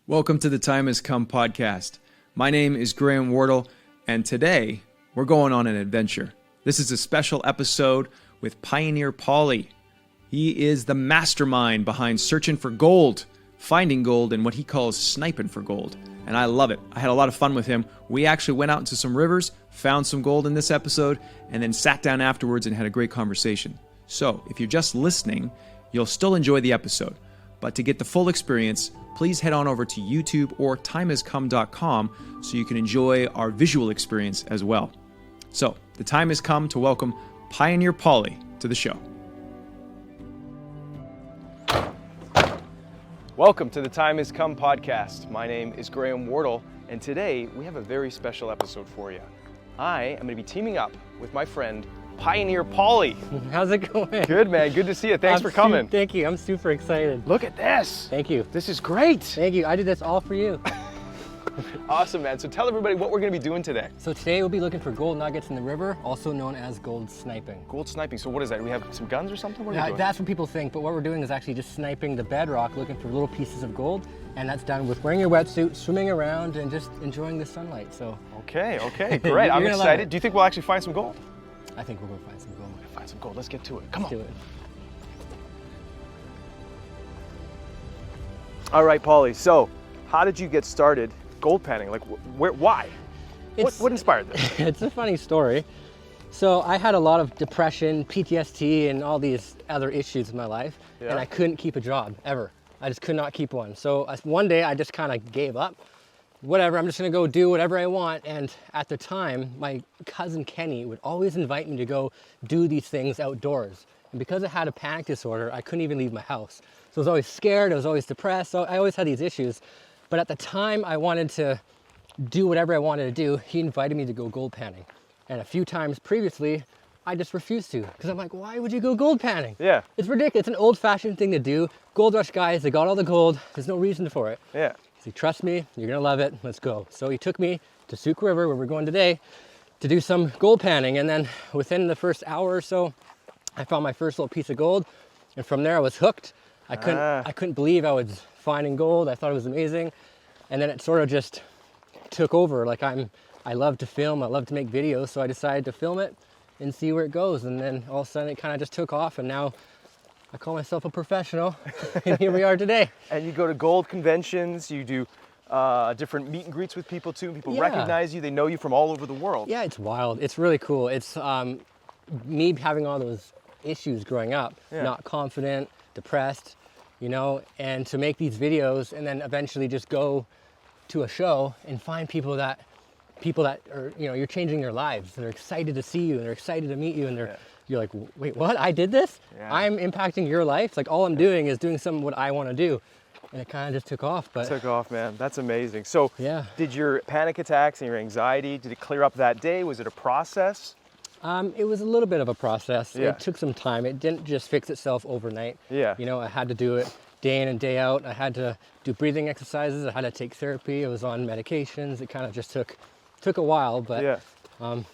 Welcome to the Time Has Come podcast. My name is Graham Wardle, and today we're going on an adventure. This is a special episode with Pioneer Pauly. He is the mastermind behind searching for gold, finding gold, and what he calls sniping for gold. And I love it. I had a lot of fun with him. We actually went out into some rivers, found some gold in this episode, and then sat down afterwards and had a great conversation. So if you're just listening, you'll still enjoy the episode. But to get the full experience, please head on over to YouTube or timehascome.com so you can enjoy our visual experience as well. So, the time has come to welcome Pioneer Pauly to the show. Welcome to the Time Has Come podcast. My name is Graham Wardle, and today we have a very special episode for you. I am going to be teaming up with my friend Pioneer Pauly. How's it going? Good, man. Good to see you. Thanks for coming. Thank you. I'm super excited. Look at this. Thank you. This is great. Thank you. I did this all for you. Awesome, man. So tell everybody what we're going to be doing today. So today we'll be looking for gold nuggets in the river, also known as gold sniping. Gold sniping. So what is that? We have some guns or something? What are we doing? That's what people think, but what we're doing is actually just sniping the bedrock, looking for little pieces of gold, and that's done with wearing your wetsuit, swimming around, and just enjoying the sunlight. So. Okay, great. I'm excited. Do you think we'll actually find some gold? I think we're going to find some gold. Find some gold. Let's get to it. Come on. Let's do it. All right, Pauly. So, how did you get started gold panning? Like, why? What inspired this? It's a funny story. So I had a lot of depression, PTSD, and all these other issues in my life, and I couldn't keep a job ever. I just could not keep one. So one day I just kind of gave up. Whatever, I'm just gonna go do whatever I want. And at the time, my cousin Kenny would always invite me to go do these things outdoors. And because I had a panic disorder, I couldn't even leave my house. So I was always scared, I was always depressed, so I always had these issues. But at the time I wanted to do whatever I wanted to do, he invited me to go gold panning. And a few times previously, I just refused to, because I'm like, why would you go gold panning? Yeah. It's ridiculous, it's an old-fashioned thing to do. Gold rush guys, they got all the gold, there's no reason for it. Yeah. So trust me, you're gonna love it, let's go. So he took me to Souk River, where we're going today, to do some gold panning. And then within the first hour or so, I found my first little piece of gold. And from there I was hooked. I couldn't believe I was finding gold. I thought it was amazing. And then it sort of just took over. Like I love to film, I love to make videos. So I decided to film it and see where it goes. And then all of a sudden it kind of just took off, and now I call myself a professional, and here we are today. And you go to gold conventions, you do different meet and greets with people too. People recognize you, they know you from all over the world. Yeah, it's wild. It's really cool. It's me having all those issues growing up, not confident, depressed, you know, and to make these videos and then eventually just go to a show and find people that are, you know, you're changing their lives. They're excited to see you, and they're excited to meet you, and you're like, wait, what? I did this? Yeah. I'm impacting your life? Like, all I'm doing is doing something what I want to do. And it kind of just took off. But took off, man. That's amazing. So did your panic attacks and your anxiety, did it clear up that day? Was it a process? It was a little bit of a process. Yeah. It took some time. It didn't just fix itself overnight. Yeah. You know, I had to do it day in and day out. I had to do breathing exercises. I had to take therapy. I was on medications. It kind of just took a while, but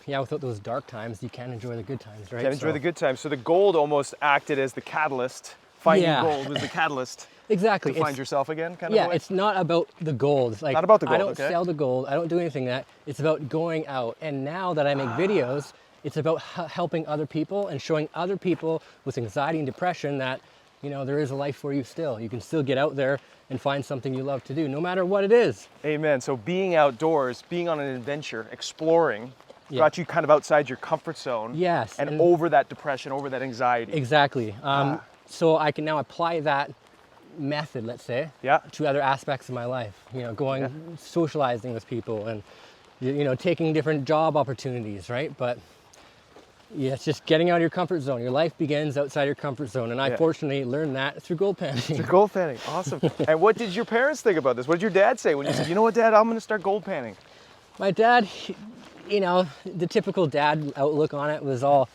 without those dark times, you can enjoy the good times, right? Enjoy the good times. So the gold almost acted as the catalyst. Finding gold was the catalyst. Exactly. To find yourself again, kind of way? Yeah, it's not about the gold. Like, not about the gold, I don't sell the gold. I don't do anything that. It's about going out. And now that I make videos, it's about helping other people and showing other people with anxiety and depression that, you know, there is a life for you still. You can still get out there and find something you love to do, no matter what it is. Amen. So being outdoors, being on an adventure, exploring, got you kind of outside your comfort zone. Yes. And over that depression, over that anxiety. Exactly. So I can now apply that method, let's say, to other aspects of my life. You know, going socializing with people, and, you know, taking different job opportunities, right? But yeah, it's just getting out of your comfort zone. Your life begins outside your comfort zone, and I fortunately learned that through gold panning. Through gold panning, awesome. And what did your parents think about this? What did your dad say when you said, you know what, Dad, I'm going to start gold panning? My dad, you know, the typical dad outlook on it was all,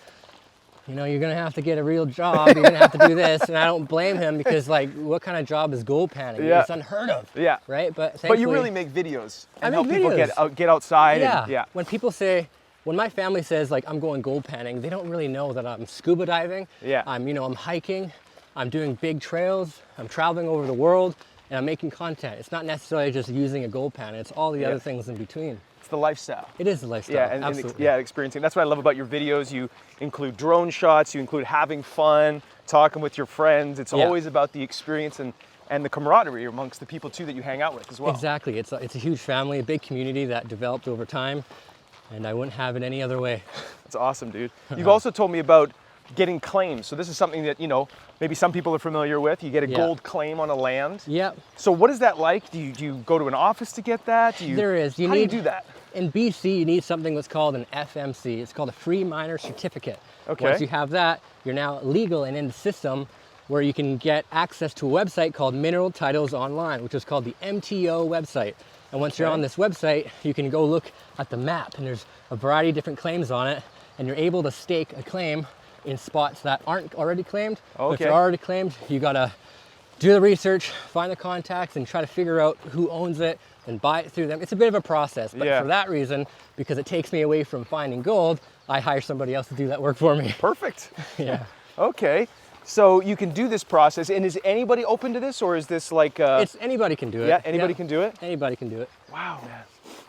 you know, you're going to have to get a real job, you're going to have to do this, and I don't blame him, because, like, what kind of job is gold panning? It's unheard of, right? But you really make videos and help people get outside. Yeah. When my family says, like, I'm going gold panning, they don't really know that I'm scuba diving. I'm hiking, I'm doing big trails, I'm traveling over the world, and I'm making content. It's not necessarily just using a gold pan. It's all the other things in between. It's the lifestyle. It is the lifestyle. Yeah, absolutely. Experiencing. That's what I love about your videos. You include drone shots, you include having fun, talking with your friends. It's always about the experience and the camaraderie amongst the people too that you hang out with as well. Exactly. It's a huge family, a big community that developed over time, and I wouldn't have it any other way. That's awesome, dude. You've also told me about getting claims. So this is something that, maybe some people are familiar with. You get a gold claim on a land. Yep. So what is that like? Do you go to an office to get that? There is. How do you do that? In BC, you need something that's called an FMC. It's called a Free Miner Certificate. Okay. Once you have that, you're now legal and in the system where you can get access to a website called Mineral Titles Online, which is called the MTO website. And once you're on this website, you can go look at the map, and there's a variety of different claims on it, and you're able to stake a claim in spots that aren't already claimed. Okay. If they're already claimed, you gotta do the research, find the contacts, and try to figure out who owns it and buy it through them. It's a bit of a process, but for that reason, because it takes me away from finding gold, I hire somebody else to do that work for me. Perfect. Yeah. Okay. So you can do this process, and is anybody open to this, or is this like It's anybody can do it. Yeah, anybody can do it? Anybody can do it. Wow, man.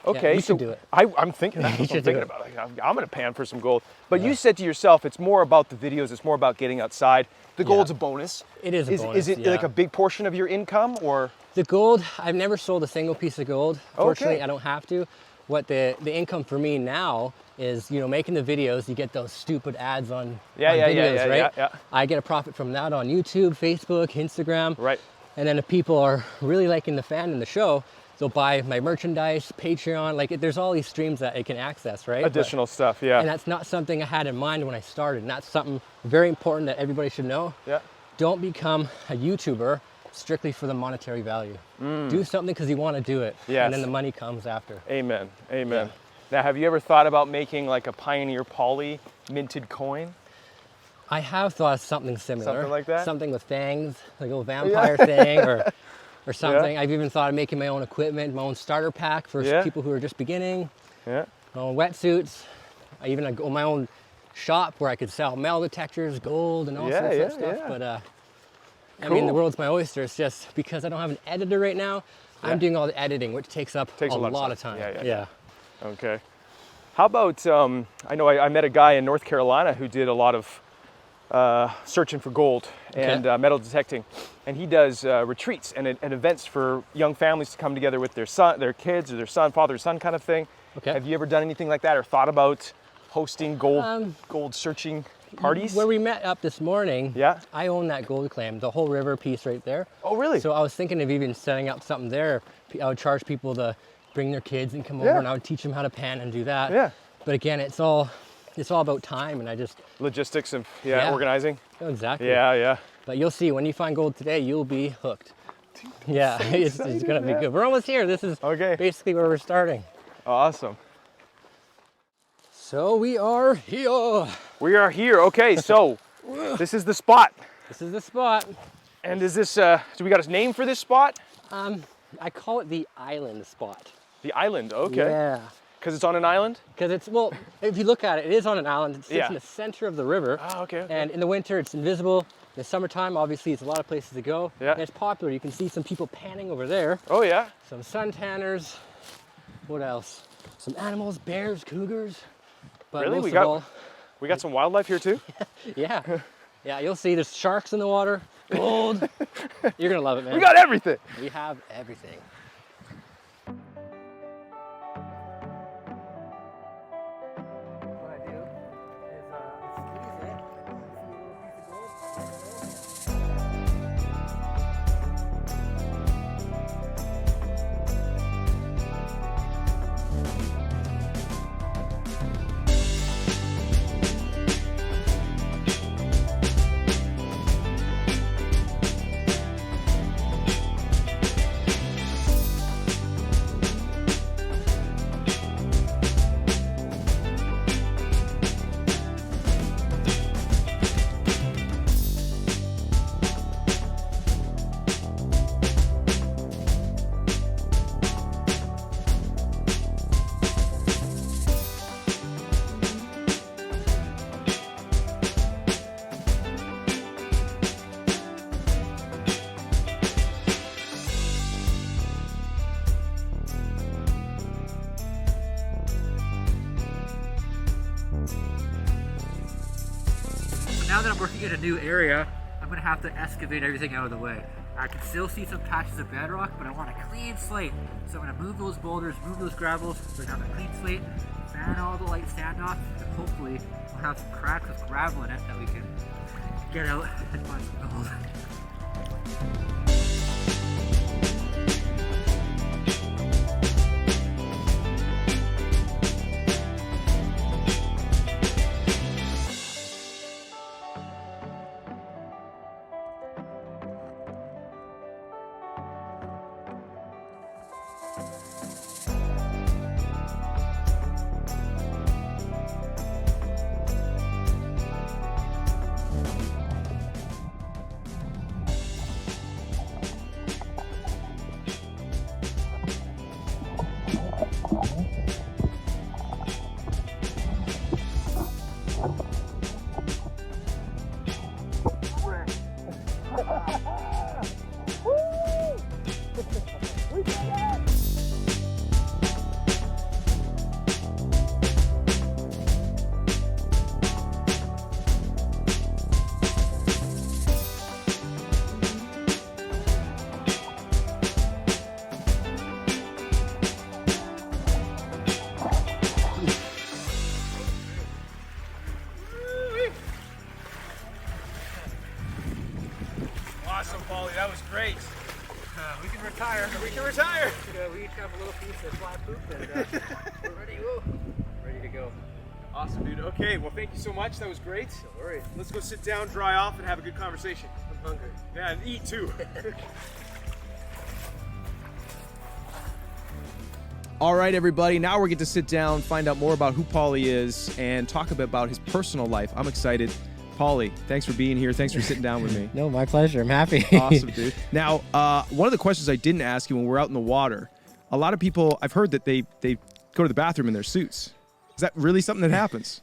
Okay, you so should do it. I'm thinking that's what I'm thinking about. I'm gonna pan for some gold. But you said to yourself, it's more about the videos, it's more about getting outside. The gold's a bonus. It is a bonus. Is it like a big portion of your income, or? The gold, I've never sold a single piece of gold. Fortunately, I don't have to. What the income for me now is, making the videos, you get those stupid ads on videos, right? Yeah. I get a profit from that on YouTube, Facebook, Instagram. Right. And then if people are really liking the fan and the show, they'll buy my merchandise, Patreon, there's all these streams that it can access, right? Additional stuff, yeah. And that's not something I had in mind when I started. And that's something very important that everybody should know. Yeah. Don't become a YouTuber strictly for the monetary value. Do something because you want to do it. Yes. And then the money comes after. Amen. Yeah. Now, have you ever thought about making like a Pioneer Pauly minted coin? I have thought of something similar. Something like that? Something with fangs, like a little vampire thing or something. I've even thought of making my own equipment, my own starter pack for people who are just beginning. Yeah. My own wetsuits. I even go my own shop where I could sell metal detectors, gold, and all sorts of stuff. But I mean, the world's my oyster. It's just because I don't have an editor right now, I'm doing all the editing, which takes up a lot of time. Yeah. Okay. How about, I know I met a guy in North Carolina who did a lot of searching for gold and metal detecting. And he does retreats and events for young families to come together with their kids, or their father-son kind of thing. Okay. Have you ever done anything like that, or thought about hosting gold searching parties? Where we met up this morning, Yeah. I own that gold claim, the whole river piece right there. Oh, really? So I was thinking of even setting up something there. I would charge people to bring their kids and come over, and I would teach them how to pan and do that. Yeah. But again, it's all about time, and I just Logistics of organizing. exactly. Yeah. But you'll see when you find gold today, you'll be hooked. Yeah, it's gonna be good. We're almost here. This is basically where we're starting. Awesome. So we are here. We are here. Okay, so this is the spot. This is the spot. And is this, do we got a name for this spot? I call it the island spot. The island, okay. Yeah. Because it's on an island? Because it's, well, if you look at it, it is on an island. It sits in the center of the river. Oh, okay. And in the winter, it's invisible. In the summertime, obviously, it's a lot of places to go. Yeah. And it's popular. You can see some people panning over there. Oh, yeah. Some suntanners. What else? Some animals, bears, cougars. But Really? most We got some wildlife here too? Yeah. Yeah, you'll see there's sharks in the water, gold. You're gonna love it, man. We got everything. We have everything. What I do is squeeze it. in a new area, I'm gonna have to excavate everything out of the way. I can still see some patches of bedrock, but I want a clean slate. So I'm gonna move those boulders, move those gravels, so I have a clean slate, fan all the light standoff, and hopefully we'll have some cracks with gravel in it that we can get out and find some gold. Awesome, Pauly. That was great. We can retire. We can retire. We each have a little piece of fly poop, and we're ready to go. Awesome, dude. Okay, well, thank you so much. That was great. No worries. Let's go sit down, dry off, and have a good conversation. I'm hungry. Yeah, and eat too. All right, everybody. Now we get to sit down, find out more about who Pauly is, and talk a bit about his personal life. I'm excited. Pauly, thanks for being here. Thanks for sitting down with me. No, my pleasure. I'm happy. Awesome, dude. Now, one of the questions I didn't ask you when we're out in the water, a lot of people, I've heard that they go to the bathroom in their suits. Is that really something that happens?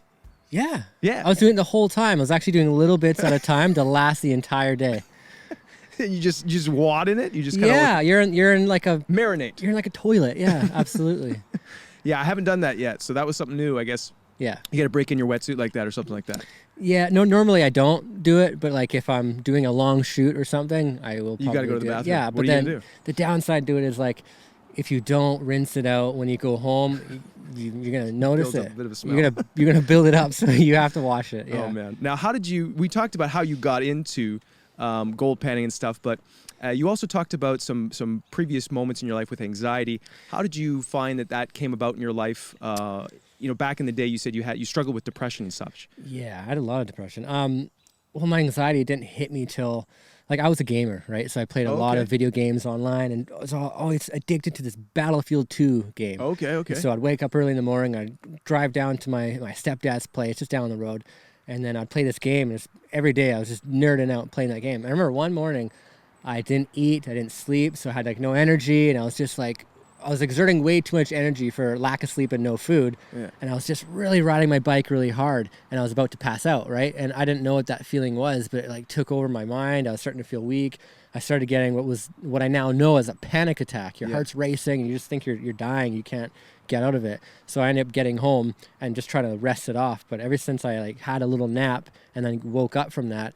Yeah. Yeah. I was doing it the whole time. I was actually doing little bits at a time to last the entire day. You just wad in it? You just kind of you're in like a marinate. You're in like a toilet. Yeah, absolutely. Yeah, I haven't done that yet, so that was something new, I guess. Yeah. You got to break in your wetsuit like that or something like that. Yeah, no, normally I don't do it, but like if I'm doing a long shoot or something, I will probably You got to go to the do it. bathroom. Yeah, What but are you then going to do? the downside to it is like if you don't rinse it out when you go home, you're going to notice Builds up it. a bit of a smell. You're gonna build it up, so you have to wash it. Yeah. Oh, man. Now, we talked about how you got into gold panning and stuff, but you also talked about some previous moments in your life with anxiety. How did you find that came about in your life? Back in the day, you said you struggled with depression and such. Yeah, I had a lot of depression. Well, my anxiety didn't hit me till, like, I was a gamer, right? So I played a lot of video games online, and I was always addicted to this Battlefield 2 game. Okay. So I'd wake up early in the morning, I'd drive down to my stepdad's place, just down the road, and then I'd play this game. And every day I was just nerding out playing that game. I remember one morning I didn't eat, I didn't sleep, so I had like no energy, and I was just like, I was exerting way too much energy for lack of sleep and no food. Yeah. And I was just really riding my bike really hard, and I was about to pass out, right? And I didn't know what that feeling was, but it like took over my mind. I was starting to feel weak. I started getting what I now know as a panic attack. Your heart's racing, and you just think you're dying. You can't get out of it. So I ended up getting home and just trying to rest it off. But ever since I like had a little nap and then woke up from that,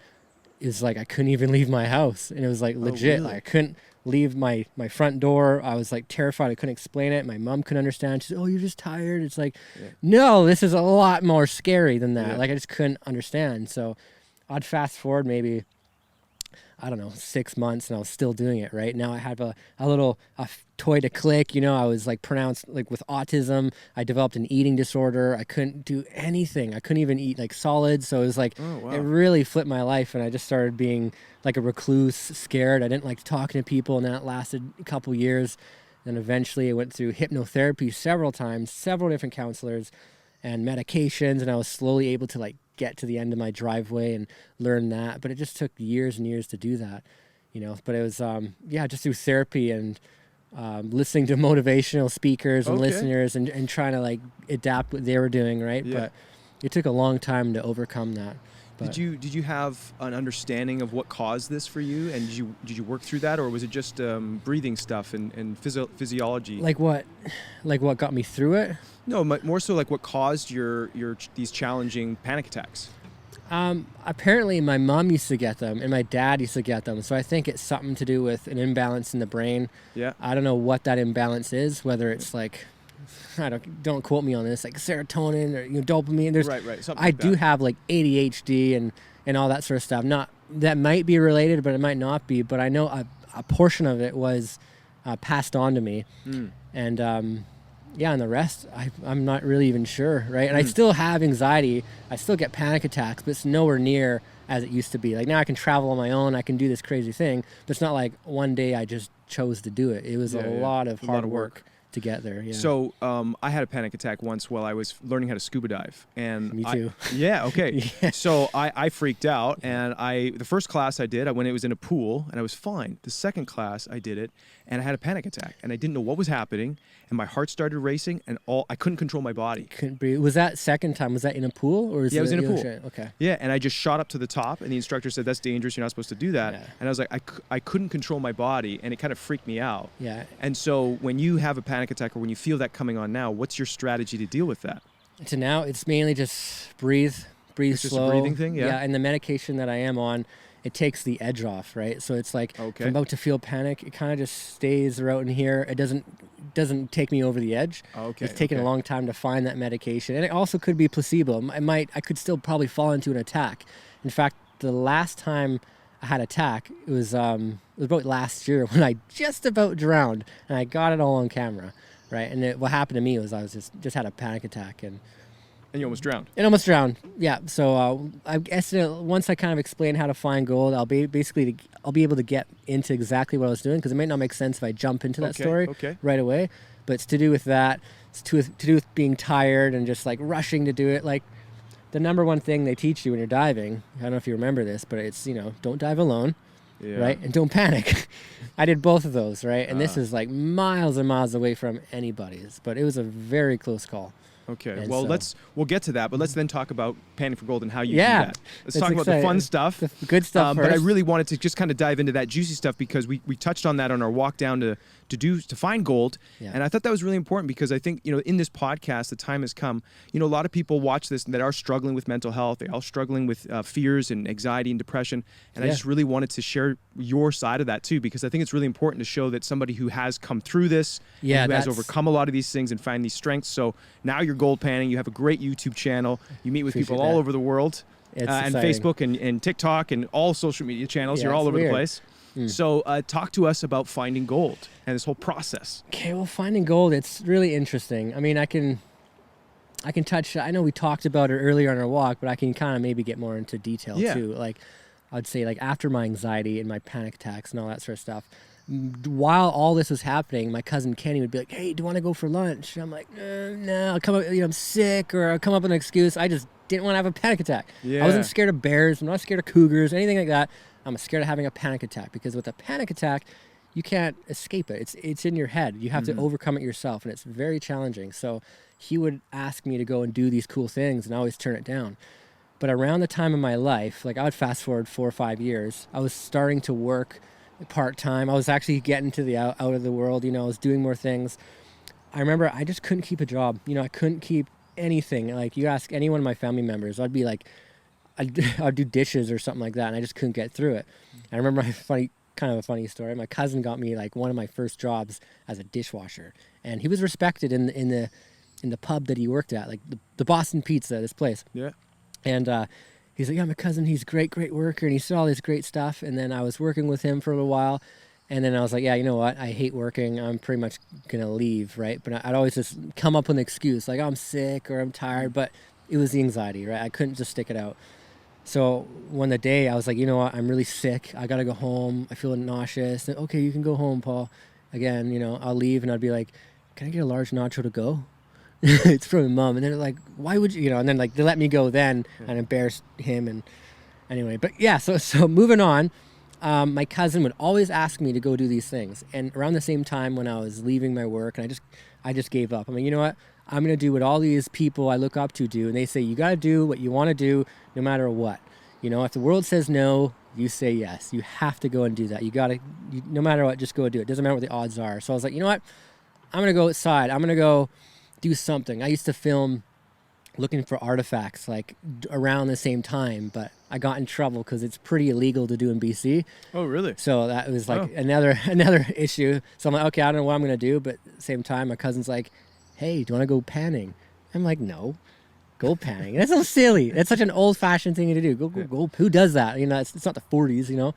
is like I couldn't even leave my house, and it was like legit. Really? Like I couldn't leave my front door. I was like terrified. I couldn't explain it. My mom couldn't understand. She said, "Oh, you're just tired." It's like, no, this is a lot more scary than that. Like I just couldn't understand. So I'd fast forward maybe, I don't know, 6 months, and I was still doing it. Right now I have a toy to click. I was like pronounced like with autism. I developed an eating disorder. I couldn't do anything. I couldn't even eat like solids. So it was like, it really flipped my life, and I just started being like a recluse, scared. I didn't like talking to people, and that lasted a couple years. Then eventually I went through hypnotherapy several times, several different counselors and medications, and I was slowly able to like get to the end of my driveway and learn that. But it just took years and years to do that, but it was just through therapy and listening to motivational speakers and listeners and trying to like adapt what they were doing, right? But it took a long time to overcome that. But Did you have an understanding of what caused this for you, and did you work through that, or was it just breathing stuff and physiology? Like what got me through it? No, more so like what caused your these challenging panic attacks. Apparently my mom used to get them and my dad used to get them. So I think it's something to do with an imbalance in the brain. Yeah. I don't know what that imbalance is, whether it's like, don't quote me on this, like serotonin or dopamine. There's Right. Something I like do that. have like ADHD and all that sort of stuff. Not that might be related, but it might not be. But I know a portion of it was passed on to me, and yeah, and the rest I'm not really even sure, right? And I still have anxiety. I still get panic attacks, but it's nowhere near as it used to be. Like now I can travel on my own. I can do this crazy thing, but it's not like one day I just chose to do it. It was a lot of hard work to get there. Yeah. So I had a panic attack once while I was learning how to scuba dive, and Me too. Okay. Yeah. So I freaked out, and the first class I did, when it was in a pool, and I was fine. The second class I did it, and I had a panic attack, and I didn't know what was happening, and my heart started racing, and I couldn't control my body. Couldn't breathe. Was that second time? Was that in a pool or? Yeah, it was in a pool. Okay. Yeah, and I just shot up to the top, and the instructor said, "That's dangerous. You're not supposed to do that." Yeah. And I was like, I couldn't control my body, and it kind of freaked me out. Yeah. And so when you have a panic attack, or when you feel that coming on now, what's your strategy to deal with that? To now, it's mainly just breathe It's slow. just a breathing thing, yeah? Yeah, and the medication that I am on, it takes the edge off, right? So it's like if I'm about to feel panic, it kind of just stays right in here. It doesn't take me over the edge. Okay. It's taken a long time to find that medication, and it also could be placebo. I could still probably fall into an attack. In fact, the last time I had an attack, it was about last year when I just about drowned, and I got it all on camera, right? And what happened to me was I was just had a panic attack and you almost drowned. And almost drowned. Yeah. So I guess once I kind of explain how to find gold, I'll be able to get into exactly what I was doing, because it might not make sense if I jump into that story right away. But it's to do with that. It's to do with being tired and just like rushing to do it. Like the number one thing they teach you when you're diving, I don't know if you remember this, but it's, don't dive alone. Yeah. Right? And don't panic. I did both of those, right? And this is like miles and miles away from anybody's, but it was a very close call. Okay. And Well, so- we'll get to that, but let's then talk about Panning for Gold and how you do Yeah. that. Let's It's talk about the exciting. fun stuff. The good stuff But I first. really wanted to just kind of dive into that juicy stuff, because we touched on that on our walk down to find gold. Yeah. And I thought that was really important, because I think, in this podcast, the time has come. A lot of people watch this that are struggling with mental health. They're all struggling with fears and anxiety and depression. And I just really wanted to share your side of that too, because I think it's really important to show that somebody who has come through this, Yeah, and who has that's- overcome a lot of these things and find these strengths. So now you're gold panning. You have a great YouTube channel. You meet with Appreciate people all that. over the world. It's And exciting. Facebook and TikTok and all social media channels. Yeah, You're all it's over weird. the place. So talk to us about finding gold and this whole process. Okay, well, finding gold, it's really interesting. I mean, I can touch, I know we talked about it earlier on our walk, but I can kind of maybe get more into detail too. Like, I'd say like after my anxiety and my panic attacks and all that sort of stuff, while all this was happening, my cousin Kenny would be like, "Hey, do you want to go for lunch?" And I'm like, "No, I'll come up, I'm sick," or I'll come up with an excuse. I just didn't want to have a panic attack. Yeah. I wasn't scared of bears. I'm not scared of cougars, anything like that. I'm scared of having a panic attack, because with a panic attack, you can't escape it. It's in your head. You have to overcome it yourself, and it's very challenging. So he would ask me to go and do these cool things, and I always turn it down. But around the time of my life, like I would fast forward 4 or 5 years, I was starting to work part-time. I was actually getting to the out of the world. I was doing more things. I remember I just couldn't keep a job. I couldn't keep anything. Like you ask any one of my family members, I'd be like, I'd do dishes or something like that, and I just couldn't get through it. I remember kind of a funny story. My cousin got me like one of my first jobs as a dishwasher, and he was respected in the pub that he worked at, like the Boston Pizza, this place. Yeah. And he's like, "Yeah, my cousin, he's a great worker," and he said all this great stuff. And then I was working with him for a little while, and then I was like, "Yeah, you know what? I hate working. I'm pretty much gonna leave," right? But I'd always just come up with an excuse, like I'm sick or I'm tired. But it was the anxiety, right? I couldn't just stick it out. So one day I was like, "You know what? I'm really sick. I gotta go home. I feel nauseous." And, "Okay, you can go home, Paul." Again, I'll leave, and I'd be like, "Can I get a large nacho to go?" It's from Mom. And they're like, "Why would you?" And then like they let me go then and embarrassed him. And anyway, but yeah. So moving on, my cousin would always ask me to go do these things. And around the same time when I was leaving my work, and I just gave up. I'm like, you know what? I'm gonna do what all these people I look up to do, and they say you gotta do what you want to do, no matter what. If the world says no, you say yes. You have to go and do that. No matter what, just go and do it. Doesn't matter what the odds are. So I was like, you know what? I'm gonna go outside. I'm gonna go do something. I used to film looking for artifacts like around the same time, but I got in trouble because it's pretty illegal to do in BC. Oh, really? So that was like another issue. So I'm like, okay, I don't know what I'm gonna do, but at the same time, my cousin's like, hey, do you want to go panning? I'm like, no, gold panning. That's so silly. That's such an old-fashioned thing to do. Go. Who does that? You know, it's not the 40s, you know.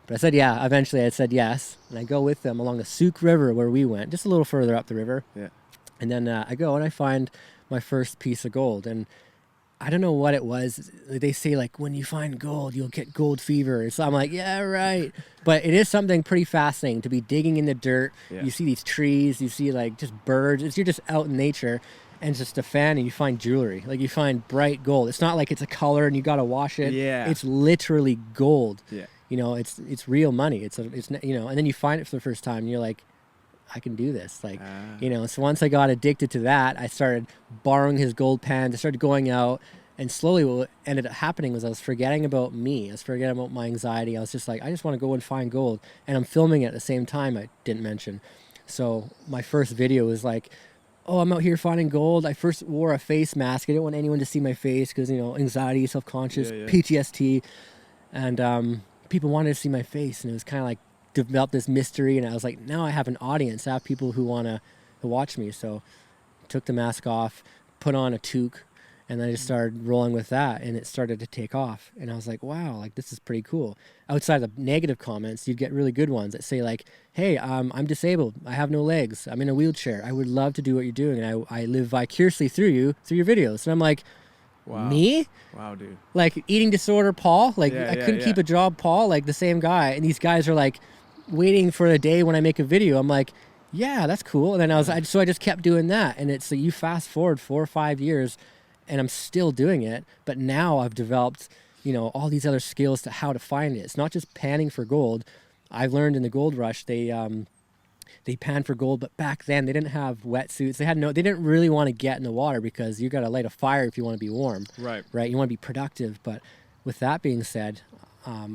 But I said, yeah. Eventually, I said yes, and I go with them along the Souk River where we went, just a little further up the river. Yeah. And then I go and I find my first piece of gold, and I don't know what it was. They say like when you find gold, you'll get gold fever. So I'm like, yeah, right. But it is something pretty fascinating to be digging in the dirt. Yeah. You see these trees, you see like just birds. You're just out in nature, and just a fan, and you find jewelry. Like you find bright gold. It's not like it's a color and you got to wash it. Yeah. It's literally gold. Yeah. You know, it's real money. It's you know, and then you find it for the first time, and you're like, I can do this. Like, you know, so once I got addicted to that, I started borrowing his gold pans. I started going out, and slowly what ended up happening was I was forgetting about me. I was forgetting about my anxiety. I was just like, I just want to go and find gold. And I'm filming it at the same time, I didn't mention. So my first video was like, oh, I'm out here finding gold. I first wore a face mask. I didn't want anyone to see my face because, you know, anxiety, self-conscious, PTSD. And people wanted to see my face. And it was kind of like, developed this mystery, and I was like, now I have an audience. I have people who want to watch me. So took the mask off, put on a toque, and then I just started rolling with that, and it started to take off. And I was like, wow, like this is pretty cool. Outside of negative comments, you'd get really good ones that say like, hey, I'm disabled. I have no legs. I'm in a wheelchair. I would love to do what you're doing, and I live vicariously through you, through your videos. And I'm like, wow. Me? Wow, dude. Like eating disorder, Paul? Like I couldn't keep a job, Paul? Like the same guy. And these guys are like, waiting for the day when I make a video. I'm like, yeah, that's cool. And then I just kept doing that. And it's like, you fast forward 4 or 5 years and I'm still doing it. But now I've developed, you know, all these other skills to how to find it. It's not just panning for gold. I've learned in the gold rush, they pan for gold, but back then they didn't have wetsuits. They didn't really want to get in the water because you got to light a fire if you want to be warm. Right. You want to be productive. But with that being said,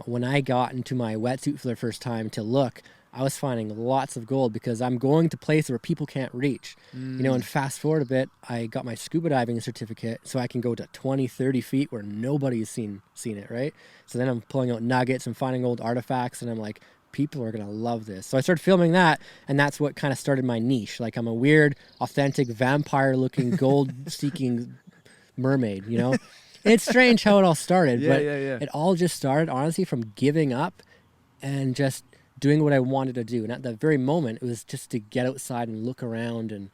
when I got into my wetsuit for the first time to look, I was finding lots of gold because I'm going to places where people can't reach. You know, and fast forward a bit, I got my scuba diving certificate so I can go to 20, 30 feet where nobody's seen it, right? So then I'm pulling out nuggets and finding old artifacts, and I'm like, people are going to love this. So I started filming that, and that's what kind of started my niche. Like I'm a weird, authentic, vampire-looking, gold-seeking mermaid, you know? It's strange how it all started, but it all just started, honestly, from giving up and just doing what I wanted to do. And at that very moment, it was just to get outside and look around, and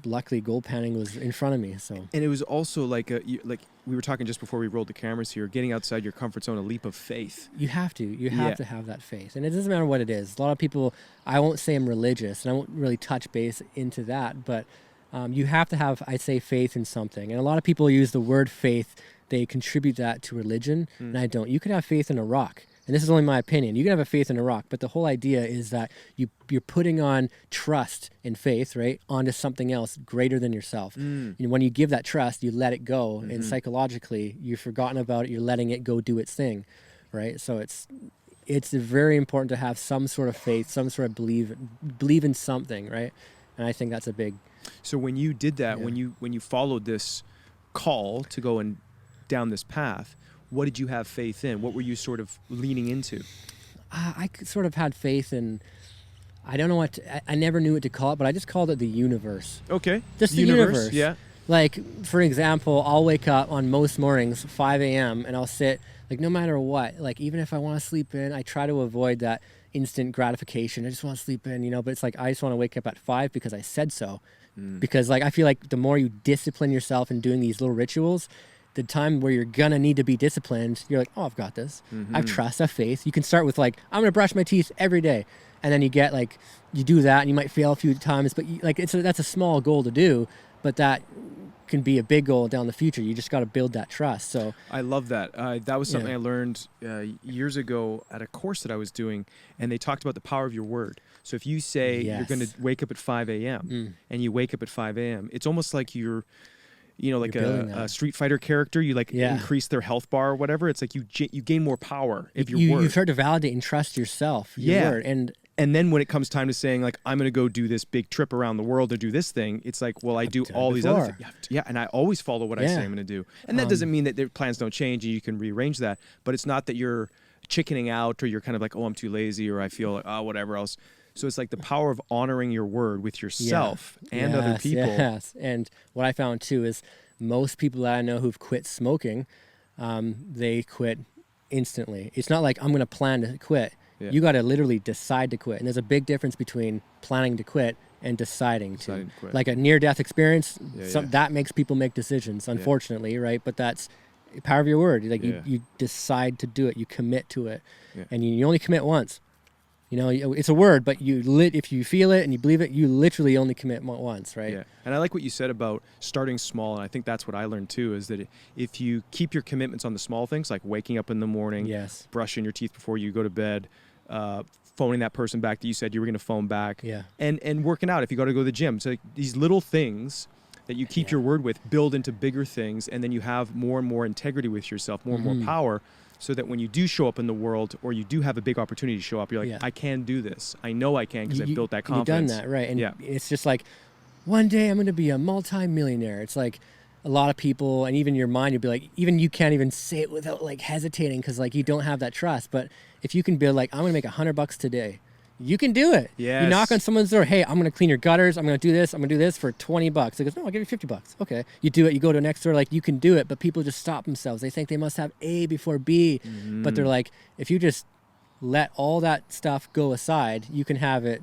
luckily gold panning was in front of me. So. And it was also like like we were talking just before we rolled the cameras here, getting outside your comfort zone, a leap of faith. You have to. You have to have that faith. And it doesn't matter what it is. A lot of people, I won't say I'm religious, and I won't really touch base into that, but you have to have, I'd say, faith in something. And a lot of people use the word faith, they contribute that to religion, and I don't. You could have faith in a rock, and this is only my opinion. You can have a faith in a rock, but the whole idea is that you're putting on trust and faith, right, onto something else greater than yourself. And when you give that trust, you let it go, and psychologically, you've forgotten about it. You're letting it go do its thing, right? So it's very important to have some sort of faith, some sort of believe in something, right? And I think that's a big. So when you did that, when you followed this call to go and down this path, what did you have faith in? What were you sort of leaning into? I sort of had faith in, I don't know I never knew what to call it, but I just called it the universe. Okay. Just the universe. Yeah. Like, for example, I'll wake up on most mornings, 5 a.m., and I'll sit, like, no matter what, like, even if I want to sleep in, I try to avoid that instant gratification. I just want to sleep in, you know, but it's like, I just want to wake up at 5 because I said so. Because, like, I feel like the more you discipline yourself in doing these little rituals, the time where you're gonna need to be disciplined, you're like, oh, I've got this. I have trust, I have faith. You can start with like, I'm gonna brush my teeth every day, and then you get like, you do that, and you might fail a few times, but that's a small goal to do, but that can be a big goal down the future. You just got to build that trust. So I love that. That was something I learned years ago at a course that I was doing, and they talked about the power of your word. So if you say you're going to wake up at 5 a.m. and you wake up at 5 a.m., it's almost like you're like a Street Fighter character. You increase their health bar or whatever. It's like you gain more power if your word. You start to validate and trust yourself, your word. And And then when it comes time to saying like, I'm going to go do this big trip around the world or do this thing, it's like, well, I do all these other things. Yeah. And I always follow what I say I'm going to do. And that doesn't mean that their plans don't change and you can rearrange that, but it's not that you're chickening out or you're kind of like, oh, I'm too lazy or I feel like, oh, whatever else. So it's like the power of honoring your word with yourself and other people. Yes. And what I found too is most people that I know who've quit smoking, they quit instantly. It's not like I'm going to plan to quit. Yeah. You got to literally decide to quit. And there's a big difference between planning to quit and deciding to quit. Like a near-death experience, that makes people make decisions, unfortunately, right? But that's the power of your word. Like you decide to do it. You commit to it. Yeah. And you only commit once. You know, it's a word, but if you feel it and you believe it, you literally only commit once, right? Yeah. And I like what you said about starting small. And I think that's what I learned too, is that if you keep your commitments on the small things, like waking up in the morning, brushing your teeth before you go to bed, phoning that person back that you said you were going to phone back, and working out if you got to go to the gym. So these little things that you keep your word with build into bigger things, and then you have more and more integrity with yourself, more and more power, so that when you do show up in the world or you do have a big opportunity to show up, you're like, I can do this. I know I can because I've built that confidence. You've done that, right? And it's just like, one day I'm going to be a multi-millionaire. It's like a lot of people, and even your mind, you'll be like, even you can't even say it without like hesitating because like you don't have that trust. But if you can build like, I'm going to make $100 today, you can do it. Yes. You knock on someone's door, hey, I'm going to clean your gutters. I'm going to do this. I'm going to do this for $20. They goes, no, I'll give you $50. Okay. You do it. You go to the next door, like you can do it. But people just stop themselves. They think they must have A before B. But they're like, if you just let all that stuff go aside, you can have it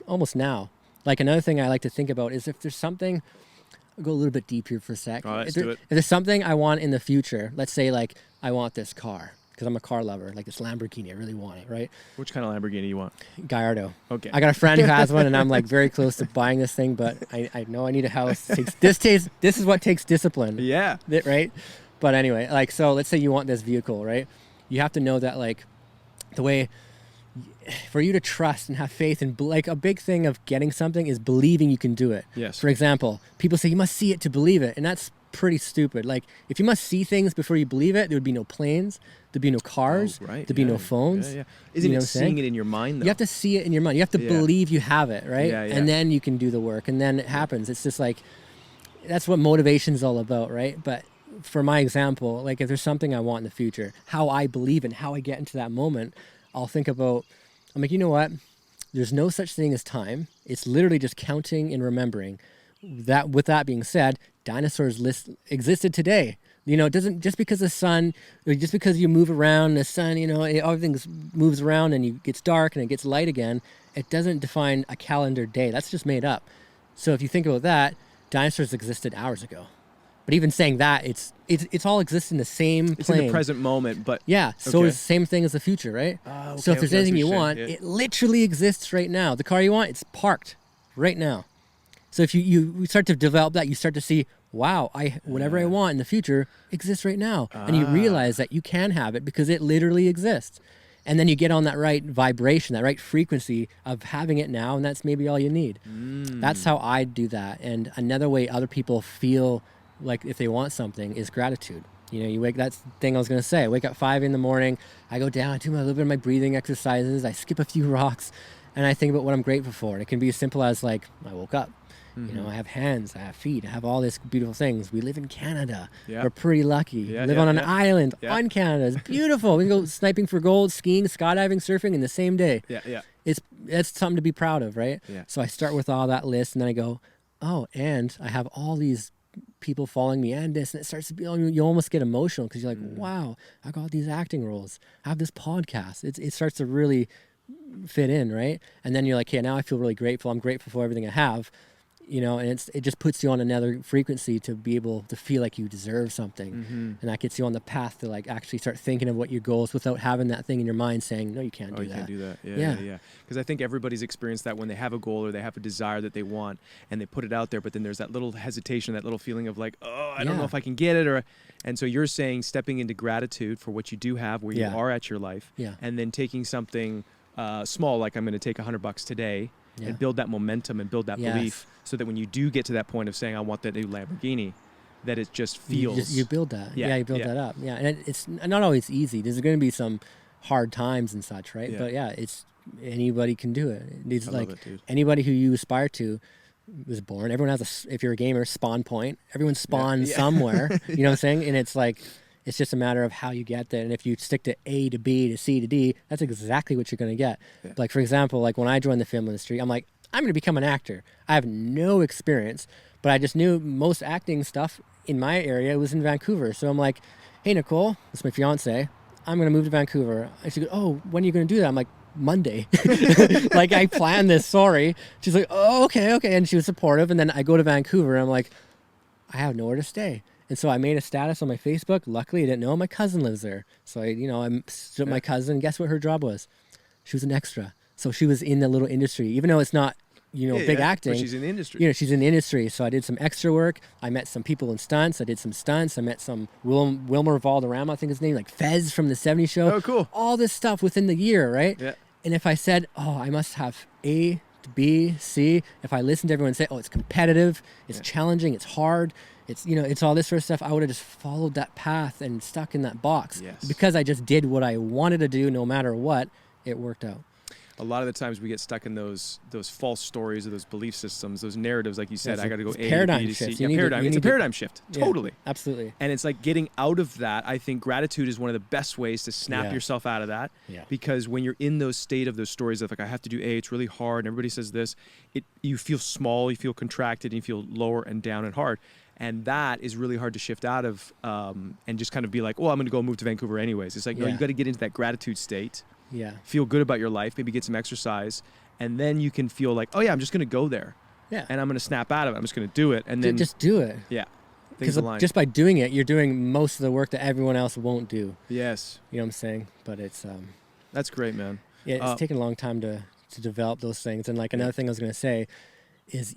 almost now. Like another thing I like to think about is if there's something, I'll go a little bit deep here for a sec. Let's do it. If there's something I want in the future, let's say like I want this car. Because I'm a car lover, like this Lamborghini, I really want it, right? Which kind of Lamborghini do you want? Gallardo. Okay. I got a friend who has one, and I'm like very close to buying this thing, but I know I need a house. This is what takes discipline. Yeah. Right? But anyway, like, so let's say you want this vehicle, right? You have to know that, like, the way for you to trust and have faith, and like a big thing of getting something is believing you can do it. Yes. For example, people say you must see it to believe it, and that's pretty stupid. Like, if you must see things before you believe it, there would be no planes, there'd be no cars, there'd be no phones. Isn't it seeing it in your mind, though? You have to see it in your mind. You have to believe you have it, right? And then you can do the work, and then it happens. It's just like, that's what motivation is all about, right? But for my example, like if there's something I want in the future, how I believe and how I get into that moment, I'll think about, I'm like, you know what? There's no such thing as time. It's literally just counting and remembering. That, with that being said, dinosaurs existed today. You know, it doesn't, just because the sun, or just because you move around the sun, you know, everything moves around and it gets dark and it gets light again, it doesn't define a calendar day. That's just made up. So if you think about that, dinosaurs existed hours ago. But even saying that, it's all exists in the same plane. It's in the present moment, but... Yeah, so it's the same thing as the future, right? So if there's anything you want, it literally exists right now. The car you want, it's parked right now. So if you start to develop that, you start to see, wow, whatever I want in the future exists right now. And you realize that you can have it because it literally exists. And then you get on that right vibration, that right frequency of having it now, and that's maybe all you need. That's how I do that. And another way other people feel like if they want something is gratitude. You know, that's the thing I was going to say. I wake up 5 in the morning, I go down, I do a little bit of my breathing exercises, I skip a few rocks, and I think about what I'm grateful for. And it can be as simple as like, I woke up. You know, I have hands, I have feet, I have all these beautiful things. We live in Canada. We're pretty lucky. We live on an island on Canada. It's beautiful. We can go sniping for gold, skiing, skydiving, surfing in the same day. That's something to be proud of, right? So I start with all that list, and then I go, oh, and I have all these people following me and this, and it starts to be, you almost get emotional because you're like, wow, I got these acting roles. I have this podcast. It starts to really fit in, right? And then you're like, okay, now I feel really grateful. I'm grateful for everything I have. You know, and it just puts you on another frequency to be able to feel like you deserve something. And that gets you on the path to like actually start thinking of what your goals without having that thing in your mind saying, no, you can't do that. Can't do that. Yeah. Because I think everybody's experienced that when they have a goal or they have a desire that they want and they put it out there, but then there's that little hesitation, that little feeling of like, oh, I don't know if I can get it. And so you're saying stepping into gratitude for what you do have, where you are at your life, and then taking something small, like I'm going to take $100 today, and build that momentum and build that belief, so that when you do get to that point of saying, I want that new Lamborghini, that it just feels... You build that. You build that up. Yeah, and it's not always easy. There's going to be some hard times and such, right? But anybody can do it. It's I like love it, dude. anybody who you aspire to was born. Everyone has if you're a gamer, spawn point. Everyone spawns somewhere. You know what I'm saying? And it's like, it's just a matter of how you get there. And if you stick to A to B to C to D, that's exactly what you're going to get. Yeah. Like, for example, like when I joined the film industry, I'm like, I'm going to become an actor. I have no experience, but I just knew most acting stuff in my area was in Vancouver. So I'm like, hey, Nicole, that's my fiance. I'm going to move to Vancouver. And she goes, oh, when are you going to do that? I'm like, Monday. Like, I planned this, sorry. She's like, oh, okay. And she was supportive. And then I go to Vancouver and I'm like, I have nowhere to stay. And so I made a status on my Facebook. Luckily, I didn't know my cousin lives there. So I stood my cousin. Guess what her job was? She was an extra. So she was in the little industry, even though it's not, big acting. But she's in the industry. She's in the industry. So I did some extra work. I met some people in stunts. I did some stunts. I met some Wilmer Valderrama, I think his name, like Fez from the 70s show. Oh, cool. All this stuff within the year, right? Yeah. And if I said, oh, I must have A to B, C, if I listened to everyone say, oh, it's competitive, it's challenging, it's hard, it's, it's all this sort of stuff, I would have just followed that path and stuck in that box. Yes. Because I just did what I wanted to do no matter what, it worked out. A lot of the times we get stuck in those false stories or those belief systems, those narratives, like you said. I got to go A to B to C. It's a paradigm shift. Totally. Yeah, absolutely. And it's like getting out of that. I think gratitude is one of the best ways to snap yourself out of that. Yeah. Because when you're in those stories of like, I have to do A, it's really hard, and everybody says this, you feel small, you feel contracted, and you feel lower and down and hard. And that is really hard to shift out of and just kind of be like, well, I'm going to go move to Vancouver anyways. It's like, no, you got to get into that gratitude state. Yeah. Feel good about your life, maybe get some exercise, and then you can feel like, oh yeah, I'm just going to go there. Yeah. And I'm going to snap out of it. I'm just going to do it. And then just do it. Yeah. Because just by doing it, you're doing most of the work that everyone else won't do. Yes. You know what I'm saying? But it's that's great, man. Yeah, it's taken a long time to develop those things. And like another thing I was going to say is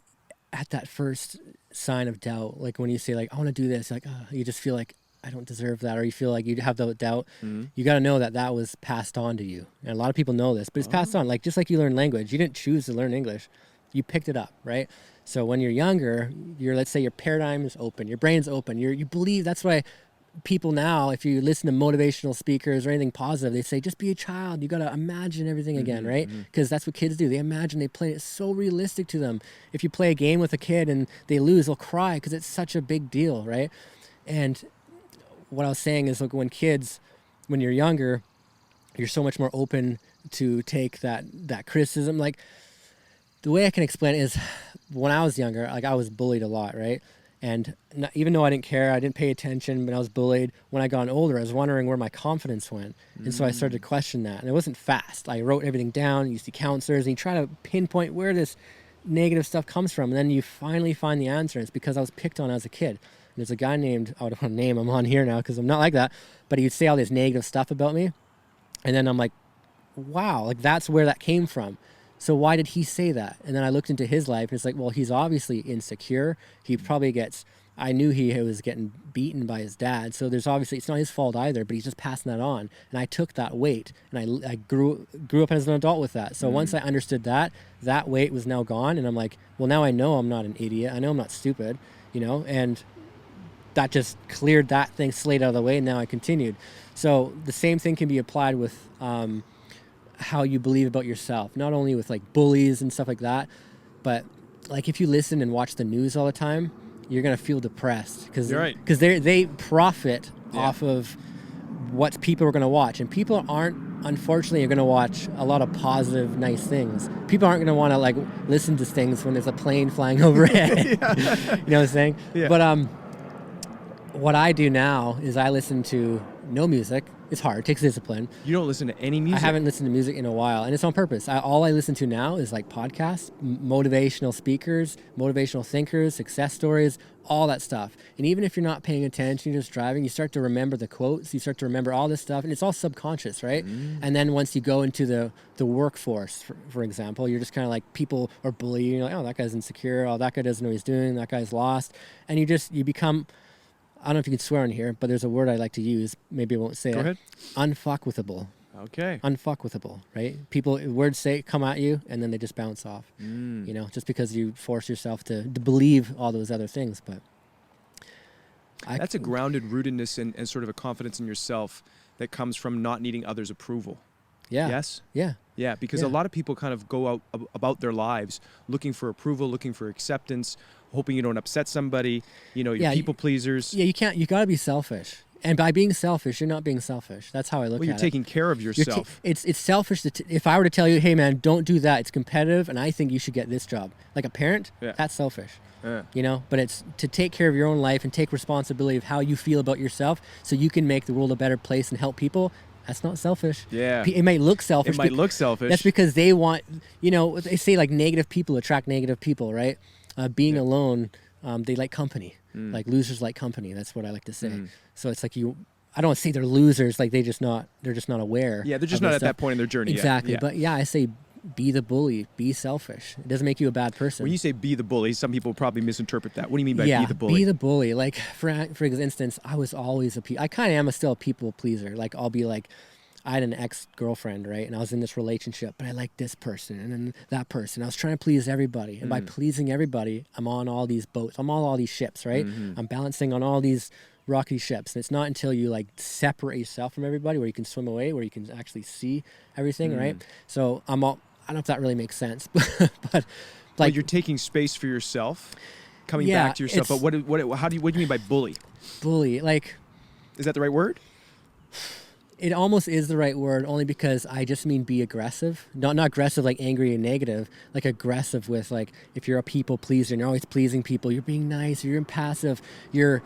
at that first sign of doubt, like when you say like, I want to do this, like, you just feel like I don't deserve that, or you feel like you have that doubt, you got to know that was passed on to you. And a lot of people know this, but it's passed on. Like, just like you learn language, you didn't choose to learn English, you picked it up, right? So when you're younger, let's say your paradigm is open, your brain's open, you believe. That's why people now, if you listen to motivational speakers or anything positive, they say, just be a child. You got to imagine everything again, right? Because that's what kids do. They imagine, they play it so realistic to them. If you play a game with a kid and they lose, they'll cry because it's such a big deal, right? And what I was saying is, look, when you're younger, you're so much more open to take that criticism. Like, the way I can explain it is, when I was younger, like, I was bullied a lot, right? And even though I didn't care, I didn't pay attention, but I was bullied. When I got older, I was wondering where my confidence went. And so I started to question that. And it wasn't fast. I wrote everything down. You see counselors, and you try to pinpoint where this negative stuff comes from. And then you finally find the answer. It's because I was picked on as a kid. There's a guy named, I don't want to name him on here now because I'm not like that, but he'd say all this negative stuff about me. And then I'm like, wow, like that's where that came from. So why did he say that? And then I looked into his life and it's like, well, he's obviously insecure. He probably I knew he was getting beaten by his dad. So there's obviously, it's not his fault either, but he's just passing that on. And I took that weight and I grew up as an adult with that. So once I understood that weight was now gone. And I'm like, well, now I know I'm not an idiot. I know I'm not stupid, and that just cleared that thing, slate out of the way, and now I continued. So the same thing can be applied with how you believe about yourself, not only with like bullies and stuff like that, but like if you listen and watch the news all the time, you're gonna feel depressed because they profit off of what people are gonna watch, and people unfortunately are gonna watch a lot of positive, nice things. People aren't gonna want to like listen to things when there's a plane flying overhead. You know what I'm saying? Yeah. But what I do now is I listen to no music. It's hard. It takes discipline. You don't listen to any music? I haven't listened to music in a while, and it's on purpose. All I listen to now is like podcasts, motivational speakers, motivational thinkers, success stories, all that stuff. And even if you're not paying attention, you're just driving, you start to remember the quotes, you start to remember all this stuff, and it's all subconscious, right? And then once you go into the workforce, for example, you're just kind of like, people are bullying you, like, oh, that guy's insecure, oh, that guy doesn't know what he's doing, that guy's lost. And you become, I don't know if you can swear on here, but there's a word I like to use. Maybe I won't say it. Go ahead. Unfuckwithable. Okay. Unfuckwithable, right? Words come at you, and then they just bounce off. Just because you force yourself to believe all those other things. But that's a grounded rootedness and sort of a confidence in yourself that comes from not needing others' approval. Yeah. Yes? Yeah. Yeah, because a lot of people kind of go out about their lives looking for approval, looking for acceptance, hoping you don't upset somebody, you're people pleasers. Yeah, you got to be selfish. And by being selfish, you're not being selfish. That's how I look at it. Well, you're taking care of yourself. It's selfish if I were to tell you, hey man, don't do that. It's competitive and I think you should get this job. Like a parent, that's selfish. Yeah. But it's to take care of your own life and take responsibility of how you feel about yourself so you can make the world a better place and help people. That's not selfish. Yeah. It might look selfish. That's because they want, they say like negative people attract negative people, right? Being alone, they like company. Like losers like company. That's what I like to say. So it's like I don't say they're losers, like they're just not aware. Yeah, they're just not at that point in their journey exactly. yet. But I say be the bully, be selfish. It doesn't make you a bad person. When you say be the bully, some people probably misinterpret that. What do you mean by be the bully? Be the bully. Like for instance, I was always I kind of am still a people pleaser. Like I'll be like, I had an ex-girlfriend, right? And I was in this relationship, but I liked this person and then that person. I was trying to please everybody. And by pleasing everybody, I'm on all these boats. I'm on all these ships, right? I'm balancing on all these rocky ships. And it's not until you like separate yourself from everybody where you can swim away, where you can actually see everything, right? So I don't know if that really makes sense, but like you're taking space for yourself, coming back to yourself. But what do you mean by bully? Bully, like, is that the right word? It almost is the right word, only because I just mean be aggressive. Not aggressive like angry and negative, like aggressive with like if you're a people pleaser and you're always pleasing people, you're being nice, you're impassive, you're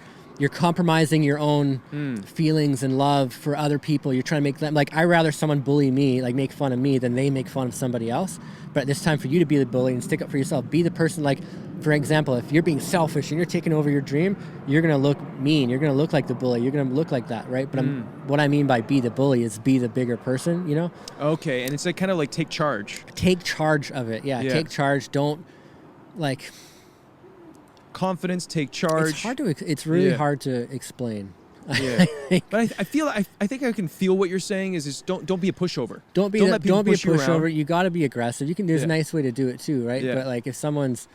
compromising your own feelings and love for other people. You're trying to make them like I rather someone bully me, like make fun of me, than they make fun of somebody else. But it's time for you to be the bully and stick up for yourself. Be the person like. For example, if you're being selfish and you're taking over your dream, you're going to look mean. You're going to look like the bully. You're going to look like that, right? But what I mean by be the bully is be the bigger person, Okay, and it's like kind of like take charge. Take charge of it, yeah. Take charge. Don't, like... Confidence, take charge. It's really hard to explain. Yeah. But I think I can feel what you're saying is don't be a pushover. Don't be a pushover. You got to be aggressive. There's a nice way to do it too, right? Yeah. But like if someone's...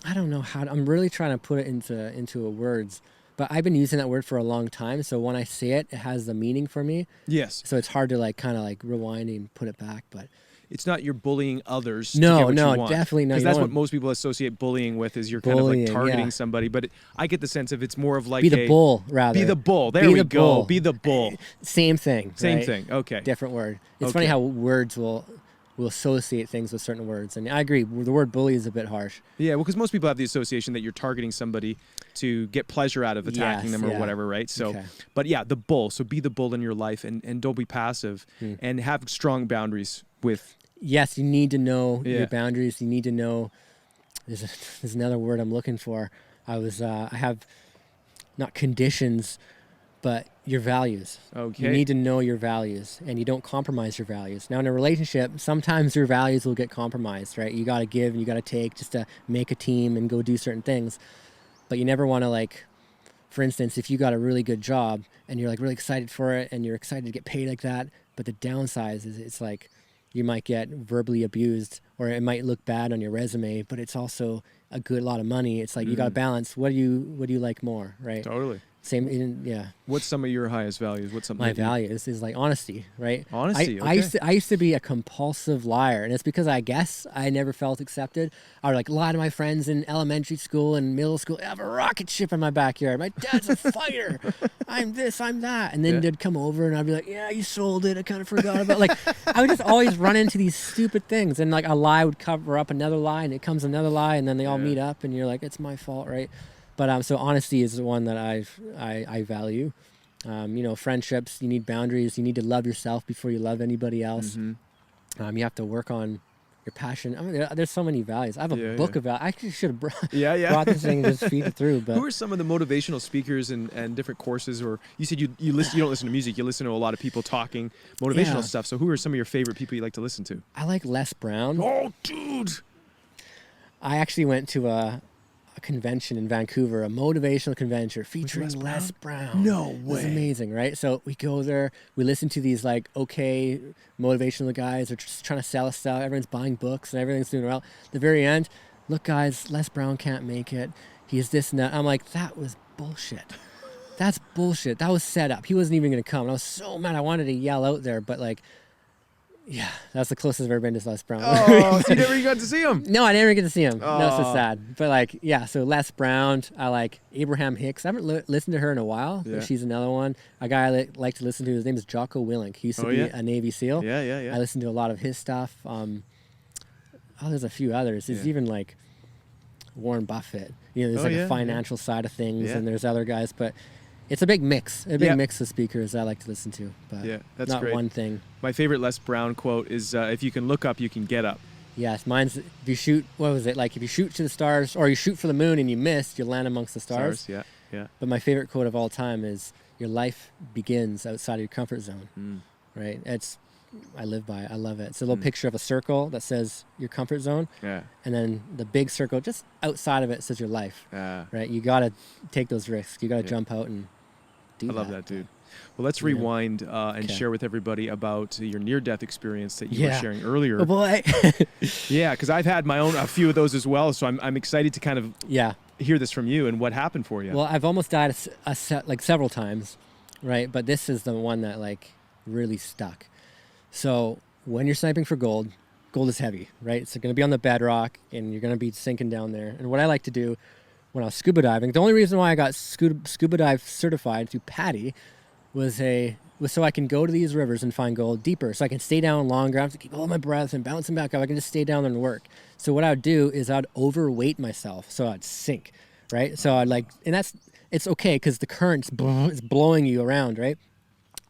I don't know I'm really trying to put it into words, but I've been using that word for a long time. So when I say it, it has the meaning for me. Yes. So it's hard to like kind of like rewind and put it back, but it's not you're bullying others. No, to get what you want. Definitely not. Because that's what most people associate bullying with is you're kind of like targeting somebody. But I get the sense of it's more of like be the bull rather. Be the bull. There we go. Be the bull. Same thing. Same right? thing. Okay. Different word. It's funny how words will associate things with certain words. And I agree, the word bully is a bit harsh. Yeah, well, because most people have the association that you're targeting somebody to get pleasure out of attacking them or whatever, right? So, but yeah, the bull. So be the bull in your life and don't be passive and have strong boundaries with... Yes, you need to know your boundaries. You need to know... There's another word I'm looking for. I have not conditions, but your values. Okay. You need to know your values, and you don't compromise your values. Now, in a relationship, sometimes your values will get compromised, right? You got to give and you got to take just to make a team and go do certain things. But you never want to, like, for instance, if you got a really good job and you're like really excited for it and you're excited to get paid like that, but the downside is it's like you might get verbally abused or it might look bad on your resume, but it's also a lot of money. It's like you got to balance. What do you like more, right? Totally. Same, yeah. What's some of your highest values? What's something my values is like honesty, right? Honesty. I used to be a compulsive liar, and it's because I guess I never felt accepted. I would like lie to my friends in elementary school and middle school. I have a rocket ship in my backyard. My dad's a fighter. I'm this, I'm that, and then they'd come over and I'd be like, "Yeah, you sold it. I kind of forgot about." Like I would just always run into these stupid things, and like a lie would cover up another lie, and it comes another lie, and then they all meet up, and you're like, "It's my fault," right? But so honesty is the one that I value. Friendships, you need boundaries. You need to love yourself before you love anybody else. You have to work on your passion. I mean, there's so many values. I have a book of values. I actually should have brought this thing and just feed it through. But who are some of the motivational speakers and different courses? Or you said you don't listen to music. You listen to a lot of people talking motivational stuff. So who are some of your favorite people you like to listen to? I like Les Brown. Oh, dude! I actually went to a convention in Vancouver, a motivational convention featuring Les Brown. No way. It was amazing, right? So we go there, we listen to these like motivational guys. They're just trying to sell us stuff. Everyone's buying books and everything's doing well. At the very end, look guys, Les Brown can't make it. He's this and that. I'm like, that was bullshit. that's bullshit. That was set up. He wasn't even going to come. And I was so mad. I wanted to yell out there, but like, yeah, that's the closest I've ever been to Les Brown. Oh, so you never got to see him? No, I never get to see him. Oh. No, it's so sad. But like, yeah, so Les Brown, I like Abraham Hicks. I haven't listened to her in a while. Yeah. She's another one. A guy I like to listen to, his name is Jocko Willink. He used to be a Navy SEAL. Yeah. I listen to a lot of his stuff. There's a few others. There's even like Warren Buffett. You know, there's a financial side of things, and there's other guys, but it's a big mix. Mix of speakers I like to listen to, but that's not great. one thing. My favorite Les Brown quote is, if you can look up, you can get up. Yes, mine's, if you shoot, what was it? Like if you shoot to the stars, or you shoot for the moon and you miss, you land amongst the stars. Yeah. But my favorite quote of all time is, your life begins outside of your comfort zone, right? I live by it. I love it. It's a little picture of a circle that says your comfort zone. Yeah. And then the big circle just outside of it says your life. Yeah. Right? You got to take those risks. You got to jump out and do that. I love that, dude. Well, let's rewind and share with everybody about your near-death experience that you were sharing earlier. Oh, boy. Yeah, because I've had a few of those as well, so I'm excited to kind of hear this from you and what happened for you. Well, I've almost died like several times, right? But this is the one that like really stuck. So when you're sniping for gold is heavy, right? It's going to be on the bedrock, and you're going to be sinking down there. And what I like to do when I was scuba diving, the only reason why I got scuba dive certified through Patty was so I can go to these rivers and find gold deeper, so I can stay down longer. I have to keep holding my breath and bouncing back up. I can just stay down there and work. So what I would do is I'd overweight myself, so I'd sink, right? So I'd it's okay because the current's is blowing you around, right?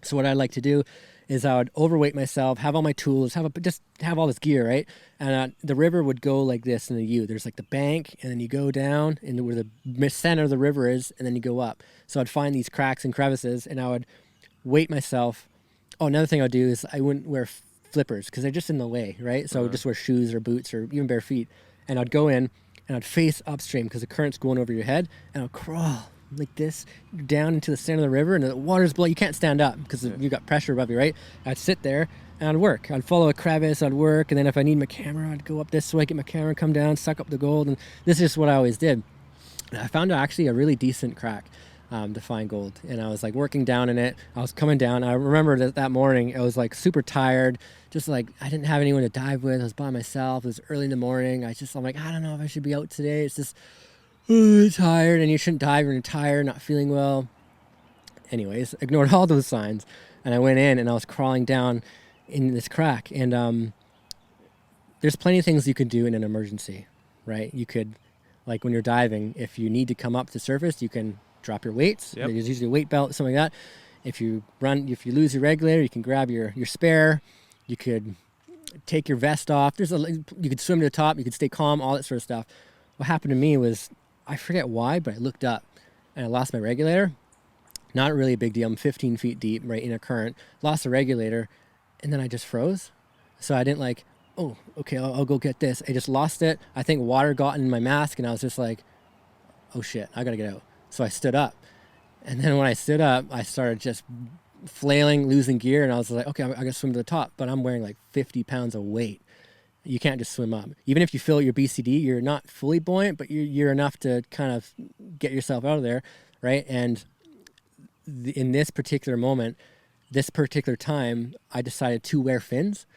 So what I like to do is I would overweight myself, have all my tools, just have all this gear, right? And the river would go like this in the U. There's like the bank, and then you go down into where the center of the river is, and then you go up. So I'd find these cracks and crevices, and I would weight myself. Oh, another thing I would do is I wouldn't wear flippers because they're just in the way, right? So I would just wear shoes or boots or even bare feet. And I'd go in, and I'd face upstream because the current's going over your head, and I'd crawl like this down into the center of the river, and the water's blowing. You can't stand up because you got pressure above you, right? I'd sit there and I'd work. I'd follow a crevice, I'd work, and then if I need my camera, I'd go up this way, get my camera, come down, suck up the gold, and this is just what I always did. And I found actually a really decent crack to find gold, and I was like working down in it. I was coming down. I remember that morning I was like super tired, just like I didn't have anyone to dive with. I was by myself. It was early in the morning. I'm like, I don't know if I should be out today. It's just tired, and you shouldn't dive when you're tired, not feeling well. Anyways, ignored all those signs, and I went in, and I was crawling down in this crack. And there's plenty of things you could do in an emergency, right? You could, like when you're diving, if you need to come up to surface, you can drop your weights. There's usually a weight belt, something like that. If you lose your regulator, you can grab your spare. You could take your vest off. You could swim to the top. You could stay calm, all that sort of stuff. What happened to me was, I forget why, but I looked up and I lost my regulator. Not really a big deal. I'm 15 feet deep, right in a current. Lost the regulator, and then I just froze. So I didn't like, oh, okay, I'll go get this. I just lost it. I think water got in my mask, and I was just like, oh shit, I gotta get out. So I stood up. And then when I stood up, I started just flailing, losing gear, and I was like, okay, I gotta swim to the top, but I'm wearing like 50 pounds of weight. You can't just swim up. Even if you fill your BCD, you're not fully buoyant, but you're enough to kind of get yourself out of there, right? And in this particular moment, this particular time, I decided to wear fins,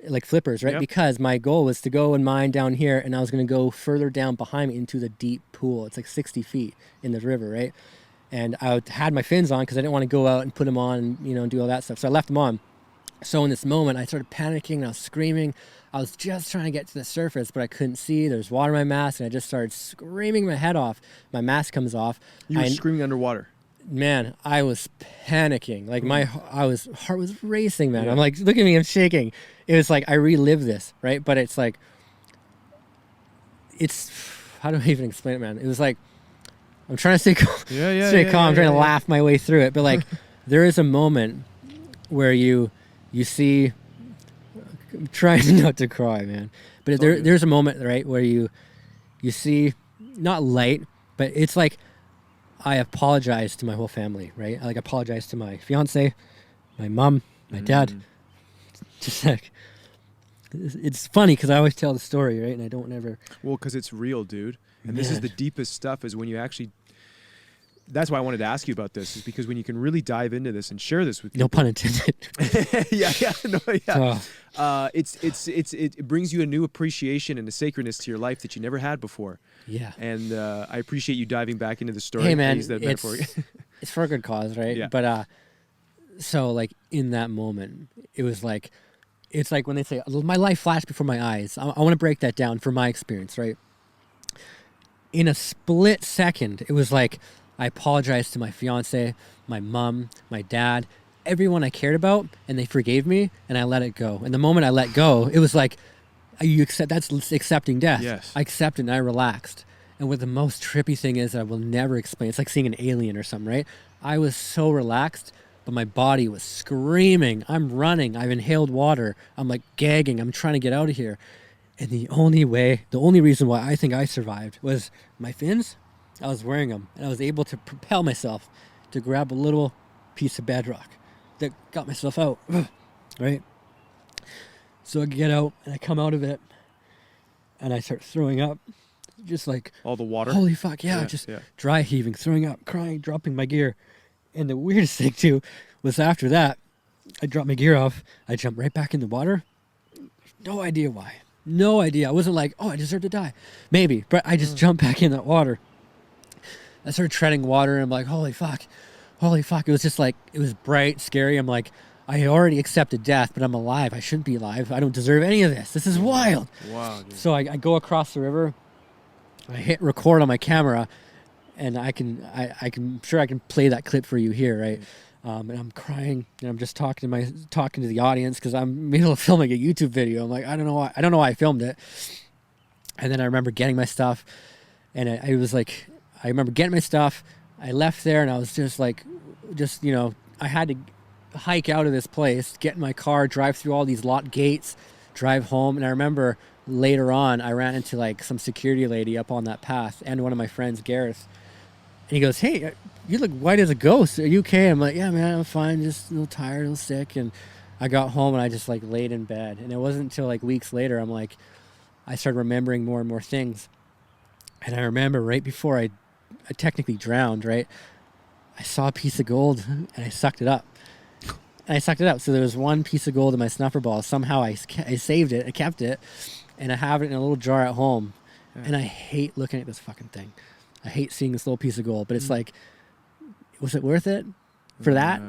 like flippers, right? Because my goal was to go and mine down here, and I was going to go further down behind me into the deep pool. It's like 60 feet in the river, right? And I had my fins on because I didn't want to go out and put them on and do all that stuff. So I left them on. So in this moment, I started panicking, and I was screaming. I was just trying to get to the surface, but I couldn't see. There's water in my mask, and I just started screaming my head off. My mask comes off. You were screaming underwater. Man, I was panicking. Like my heart was racing, man. I'm like, look at me, I'm shaking. It was like I relived this, right? But it's like, how do I even explain it, man? It was like, I'm trying to stay calm. Stay calm. I'm trying to laugh my way through it. But like, there is a moment where you see. I'm trying not to cry, man. But there's a moment, right, where you see, not light, but it's like, I apologize to my whole family, right? I like apologize to my fiance, my mom, my dad. Just like, it's funny because I always tell the story, right? And I don't ever. Well, because it's real, dude. And this is the deepest stuff, is when you actually, that's why I wanted to ask you about this, is because when you can really dive into this and share this with people. No pun intended. It brings you a new appreciation and a sacredness to your life that you never had before. Yeah. And I appreciate you diving back into the story. Hey man, I use that metaphor. it's for a good cause, right? Yeah. But so like in that moment, it was like, it's like when they say my life flashed before my eyes. I want to break that down from my experience, right? In a split second, it was like I apologized to my fiance, my mom, my dad, everyone I cared about, and they forgave me, and I let it go. And the moment I let go, it was like, you accept, that's accepting death. Yes. I accepted and I relaxed. And what the most trippy thing is, I will never explain. It's like seeing an alien or something, right? I was so relaxed, but my body was screaming. I'm running. I've inhaled water. I'm like gagging. I'm trying to get out of here. And the only reason why I think I survived was my fins. I was wearing them, and I was able to propel myself to grab a little piece of bedrock that got myself out, right? So I get out, and I come out of it, and I start throwing up, just like... All the water? Holy fuck, yeah. Dry heaving, throwing up, crying, dropping my gear. And the weirdest thing, too, was after that, I dropped my gear off, I jumped right back in the water. No idea why. No idea. I wasn't like, oh, I deserve to die. Maybe, but I just jumped back in that water. I started treading water, and I'm like, holy fuck. It was just like, it was bright, scary. I'm like, I already accepted death, but I'm alive. I shouldn't be alive. I don't deserve any of this. This is wild. Wow, dude. So I go across the river. I hit record on my camera, and I'm sure I can play that clip for you here, right? And I'm crying, and I'm just talking to the audience because I'm in the middle of filming a YouTube video. I'm like, I don't know why I filmed it. And then I remember getting my stuff, and I remember getting my stuff. I left there, and I was just I had to hike out of this place, get in my car, drive through all these locked gates, drive home. And I remember later on, I ran into like some security lady up on that path, and one of my friends, Gareth. And he goes, hey, you look white as a ghost. Are you okay? I'm like, yeah, man, I'm fine. Just a little tired, a little sick. And I got home, and I just like laid in bed. And it wasn't until like weeks later, I started remembering more and more things. And I remember right before I technically drowned, right? I saw a piece of gold, and I sucked it up. So there was one piece of gold in my snuffer ball. Somehow I saved it. I kept it. And I have it in a little jar at home. Yeah. And I hate looking at this fucking thing. I hate seeing this little piece of gold. But it's like, was it worth it for that?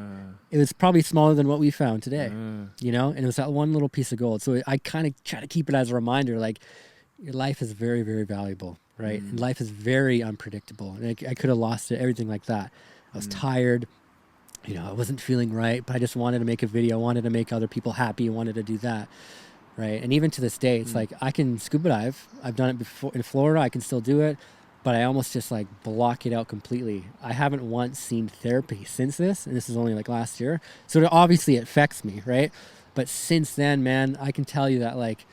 It was probably smaller than what we found today, you know? And it was that one little piece of gold. So I kind of try to keep it as a reminder, like, your life is very, very valuable, right? And life is very unpredictable. And I could have lost it, everything like that. I was tired. You know, I wasn't feeling right, but I just wanted to make a video. I wanted to make other people happy. I wanted to do that, right? And even to this day, it's like, I can scuba dive. I've done it before in Florida. I can still do it, but I almost just like block it out completely. I haven't once seen therapy since this, and this is only like last year. So obviously it affects me, right? But since then, man, I can tell you that, like,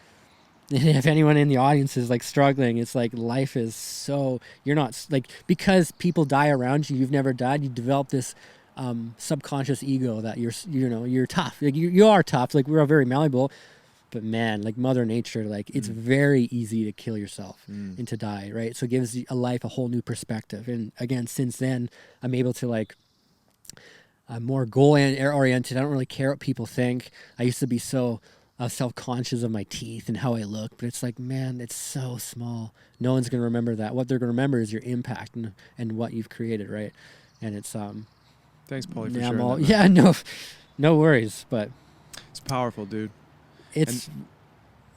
if anyone in the audience is like struggling, it's like life is so, you're not like, because people die around you, you've never died, you develop this subconscious ego that you're tough. Like you are tough. Like we're all very malleable, but man, like Mother Nature, like it's very easy to kill yourself and to die, right? So it gives a life a whole new perspective. And again, since then, I'm able to like, I'm more goal-oriented. I don't really care what people think. I used to be so self-conscious of my teeth and how I look, but it's like, man, it's so small. No one's going to remember that. What they're going to remember is your impact and what you've created, right? And it's thanks, Pauly, for sharing that. Yeah, no worries, but it's powerful, dude. It's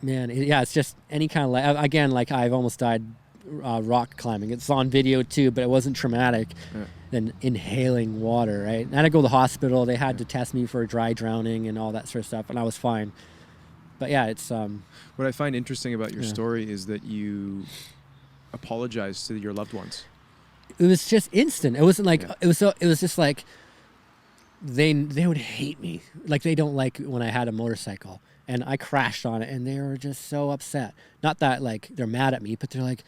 it's just any kind of again, like I've almost died rock climbing. It's on video too, but it wasn't traumatic. Than inhaling water, right? And I had to go to the hospital. They had to test me for dry drowning and all that sort of stuff, and I was fine. But yeah, it's what I find interesting about your story is that you apologize to your loved ones. It was just instant. It wasn't like it was just like they would hate me. Like they don't like when I had a motorcycle and I crashed on it, and they were just so upset. Not that like they're mad at me, but they're like,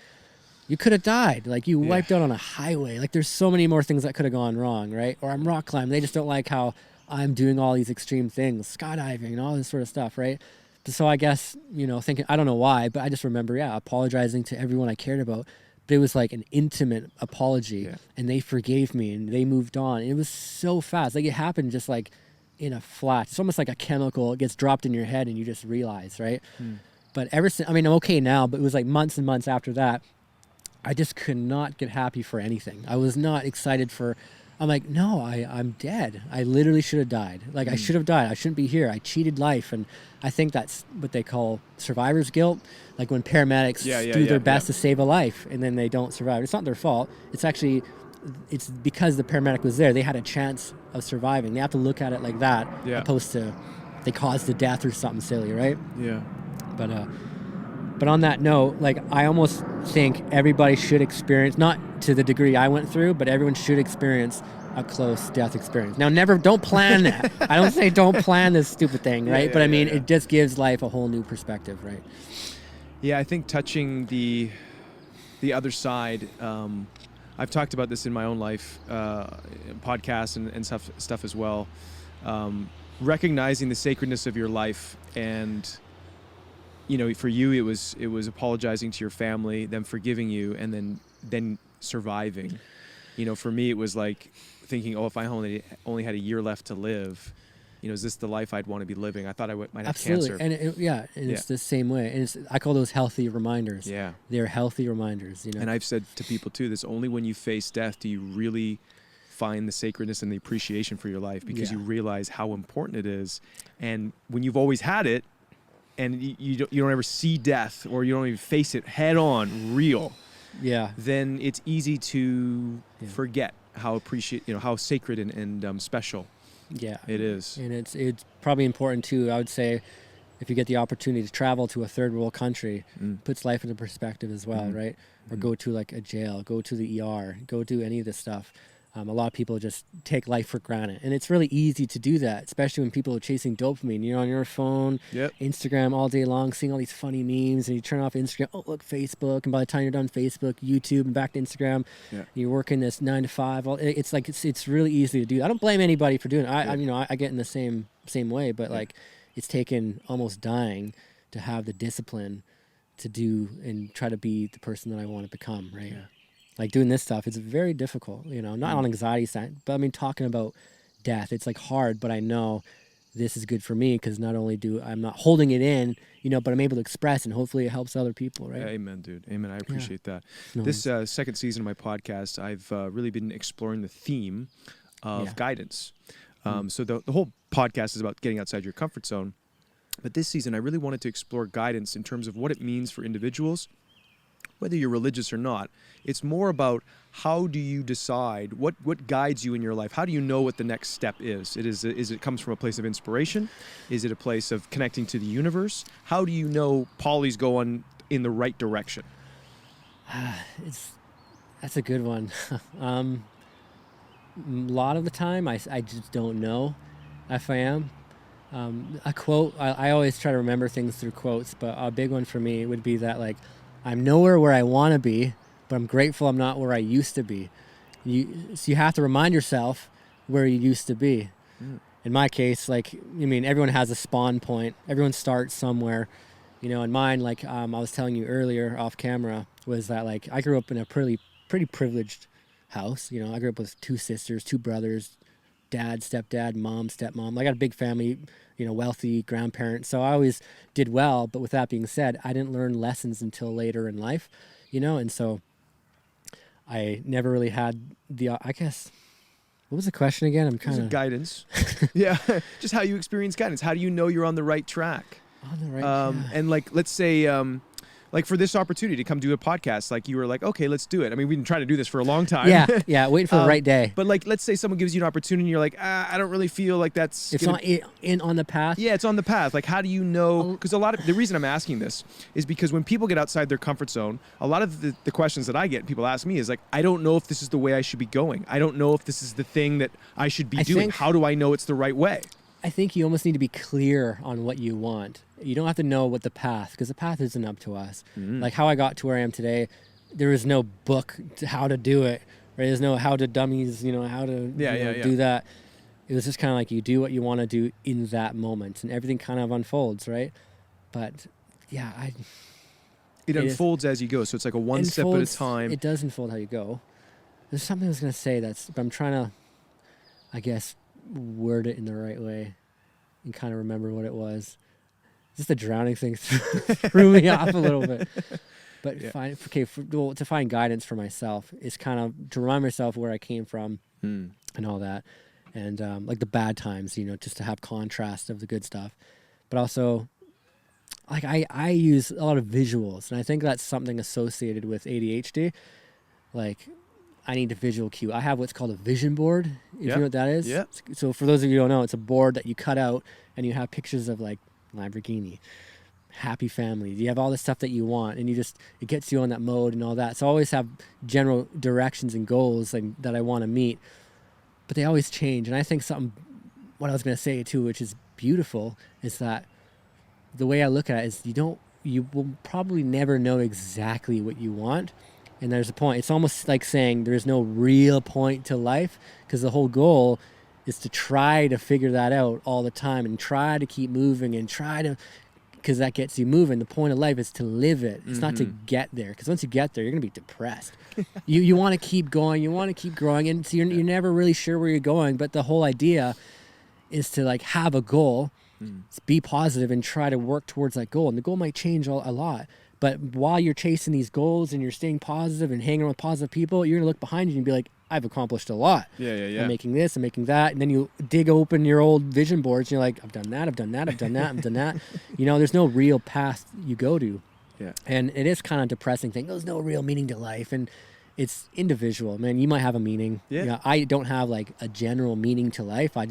you could have died. Like you wiped out on a highway. Like there's so many more things that could have gone wrong, right? Or I'm rock climbing. They just don't like how I'm doing all these extreme things, skydiving and all this sort of stuff, right? So I guess, thinking, I don't know why, but I just remember, apologizing to everyone I cared about. but it was like an intimate apology, Yeah. and they forgave me and they moved on. It was so fast. Like it happened just like in a flash. It's almost like a chemical. It gets dropped in your head and you just realize, right? But ever since, I mean, I'm okay now, but it was like months and months after that, I just could not get happy for anything. I was not excited for, I'm like, no, I'm dead. I literally should have died. Like I should have died. I shouldn't be here. I cheated life. And I think that's what they call survivor's guilt. Like when paramedics do their best to save a life and then they don't survive. It's not their fault. It's actually, it's because the paramedic was there. They had a chance of surviving. They have to look at it like that, opposed to they caused the death or something silly, right? Yeah. But on that note, like I almost think everybody should experience, not to the degree I went through, but everyone should experience a close death experience. Now, don't plan that. I don't say don't plan this stupid thing, right? But I mean, it just gives life a whole new perspective, right? Yeah, I think touching the other side. I've talked about this in my own life, podcasts and stuff as well. Recognizing the sacredness of your life, and for you it was apologizing to your family, them forgiving you, and then surviving. For me it was like thinking, if I only had a year left to live, is this the life I'd want to be living? I thought I might have cancer. And it's the same way. And I call those healthy reminders. Yeah, they're healthy reminders. And I've said to people too, this only when you face death do you really find the sacredness and the appreciation for your life, because you realize how important it is. And when you've always had it, and you don't ever see death, or you don't even face it head on, real. Then it's easy to forget how how sacred and special it is. And it's probably important too, I would say, if you get the opportunity to travel to a third world country, puts life into perspective as well, right? Or go to like a jail, go to the ER, go do any of this stuff. A lot of people just take life for granted, and it's really easy to do that, especially when people are chasing dopamine. You're on your phone, Instagram all day long, seeing all these funny memes, and you turn off Instagram. Oh, look, Facebook, and by the time you're done Facebook, YouTube, and back to Instagram, you're working this 9 to 5. It's like it's really easy to do. I don't blame anybody for doing it. I get in the same way, but like it's taken almost dying to have the discipline to do and try to be the person that I want to become, right? Like doing this stuff, it's very difficult, not on anxiety side, but I mean, talking about death, it's like hard, but I know this is good for me, because not only I'm not holding it in, but I'm able to express, and hopefully it helps other people, right? Amen, dude. Amen. I appreciate that. No This second season of my podcast, I've really been exploring the theme of guidance. So the whole podcast is about getting outside your comfort zone. But this season, I really wanted to explore guidance in terms of what it means for individuals, whether you're religious or not. It's more about how do you decide what guides you in your life? How do you know what the next step is? It comes from a place of inspiration? Is it a place of connecting to the universe? How do you know Pauly's going in the right direction? That's a good one. A lot of the time, I just don't know if I am. A quote, I always try to remember things through quotes, but a big one for me would be that, like, I'm nowhere where I want to be, but I'm grateful I'm not where I used to be. So you have to remind yourself where you used to be. In my case, like, everyone has a spawn point. Everyone starts somewhere. And mine, like I was telling you earlier off camera, was that, like, I grew up in a pretty privileged house. I grew up with 2 sisters, 2 brothers, dad, stepdad, mom, stepmom. I got a big family, wealthy grandparents. So I always did well. But with that being said, I didn't learn lessons until later in life, and so I never really had I guess, what was the question again? I'm kind of guidance. Just how you experience guidance. How do you know you're on the right track? On the right track. And like, let's say, like for this opportunity to come do a podcast, like you were like, okay, let's do it. We've been trying to do this for a long time. Waiting for the right day. But like, let's say someone gives you an opportunity and you're like, I don't really feel like that's... It's not on the path? Yeah, it's on the path. Like, how do you know? Because the reason I'm asking this is because when people get outside their comfort zone, a lot of the questions that I get, people ask me is like, I don't know if this is the way I should be going. I don't know if this is the thing that I should be doing. How do I know it's the right way? I think you almost need to be clear on what you want. You don't have to know what the path, because the path isn't up to us. Like how I got to where I am today, there is no book to how to do it. Right? There's no how to dummies, how to do that. It was just kind of like you do what you want to do in that moment, and everything kind of unfolds, right? But yeah, It unfolds as you go, so it's like a one step at a time. It does unfold how you go. There's something I was going to say but I'm trying to, I guess, word it in the right way and kind of remember what it was. Just the drowning thing threw me off a little bit. But to find guidance for myself is kind of to remind myself where I came from and all that. And like the bad times, just to have contrast of the good stuff. But also, like I use a lot of visuals, and I think that's something associated with ADHD. Like, I need a visual cue. I have what's called a vision board, if you know what that is. Yeah. So for those of you who don't know, it's a board that you cut out, and you have pictures of like Lamborghini, happy family. You have all the stuff that you want, and it gets you on that mode and all that. So I always have general directions and goals that I want to meet, but they always change. And I think what I was going to say too, which is beautiful, is that the way I look at it is you will probably never know exactly what you want. And there's a point. It's almost like saying there's no real point to life, because the whole goal is to try to figure that out all the time and try to keep moving and because that gets you moving. The point of life is to live it. It's not to get there, because once you get there, you're going to be depressed. You want to keep going. You want to keep growing. And so you're never really sure where you're going. But the whole idea is to like have a goal, be positive, and try to work towards that goal. And the goal might change a lot. But while you're chasing these goals and you're staying positive and hanging with positive people, you're going to look behind you and be like, I've accomplished a lot. Yeah. I'm making this, I'm making that. And then you dig open your old vision boards and you're like, I've done that, I've done that, I've done that, I've done that. There's no real path you go to. Yeah. And it is kind of depressing thing. There's no real meaning to life. And it's individual. Man, you might have a meaning. Yeah. I don't have like a general meaning to life. I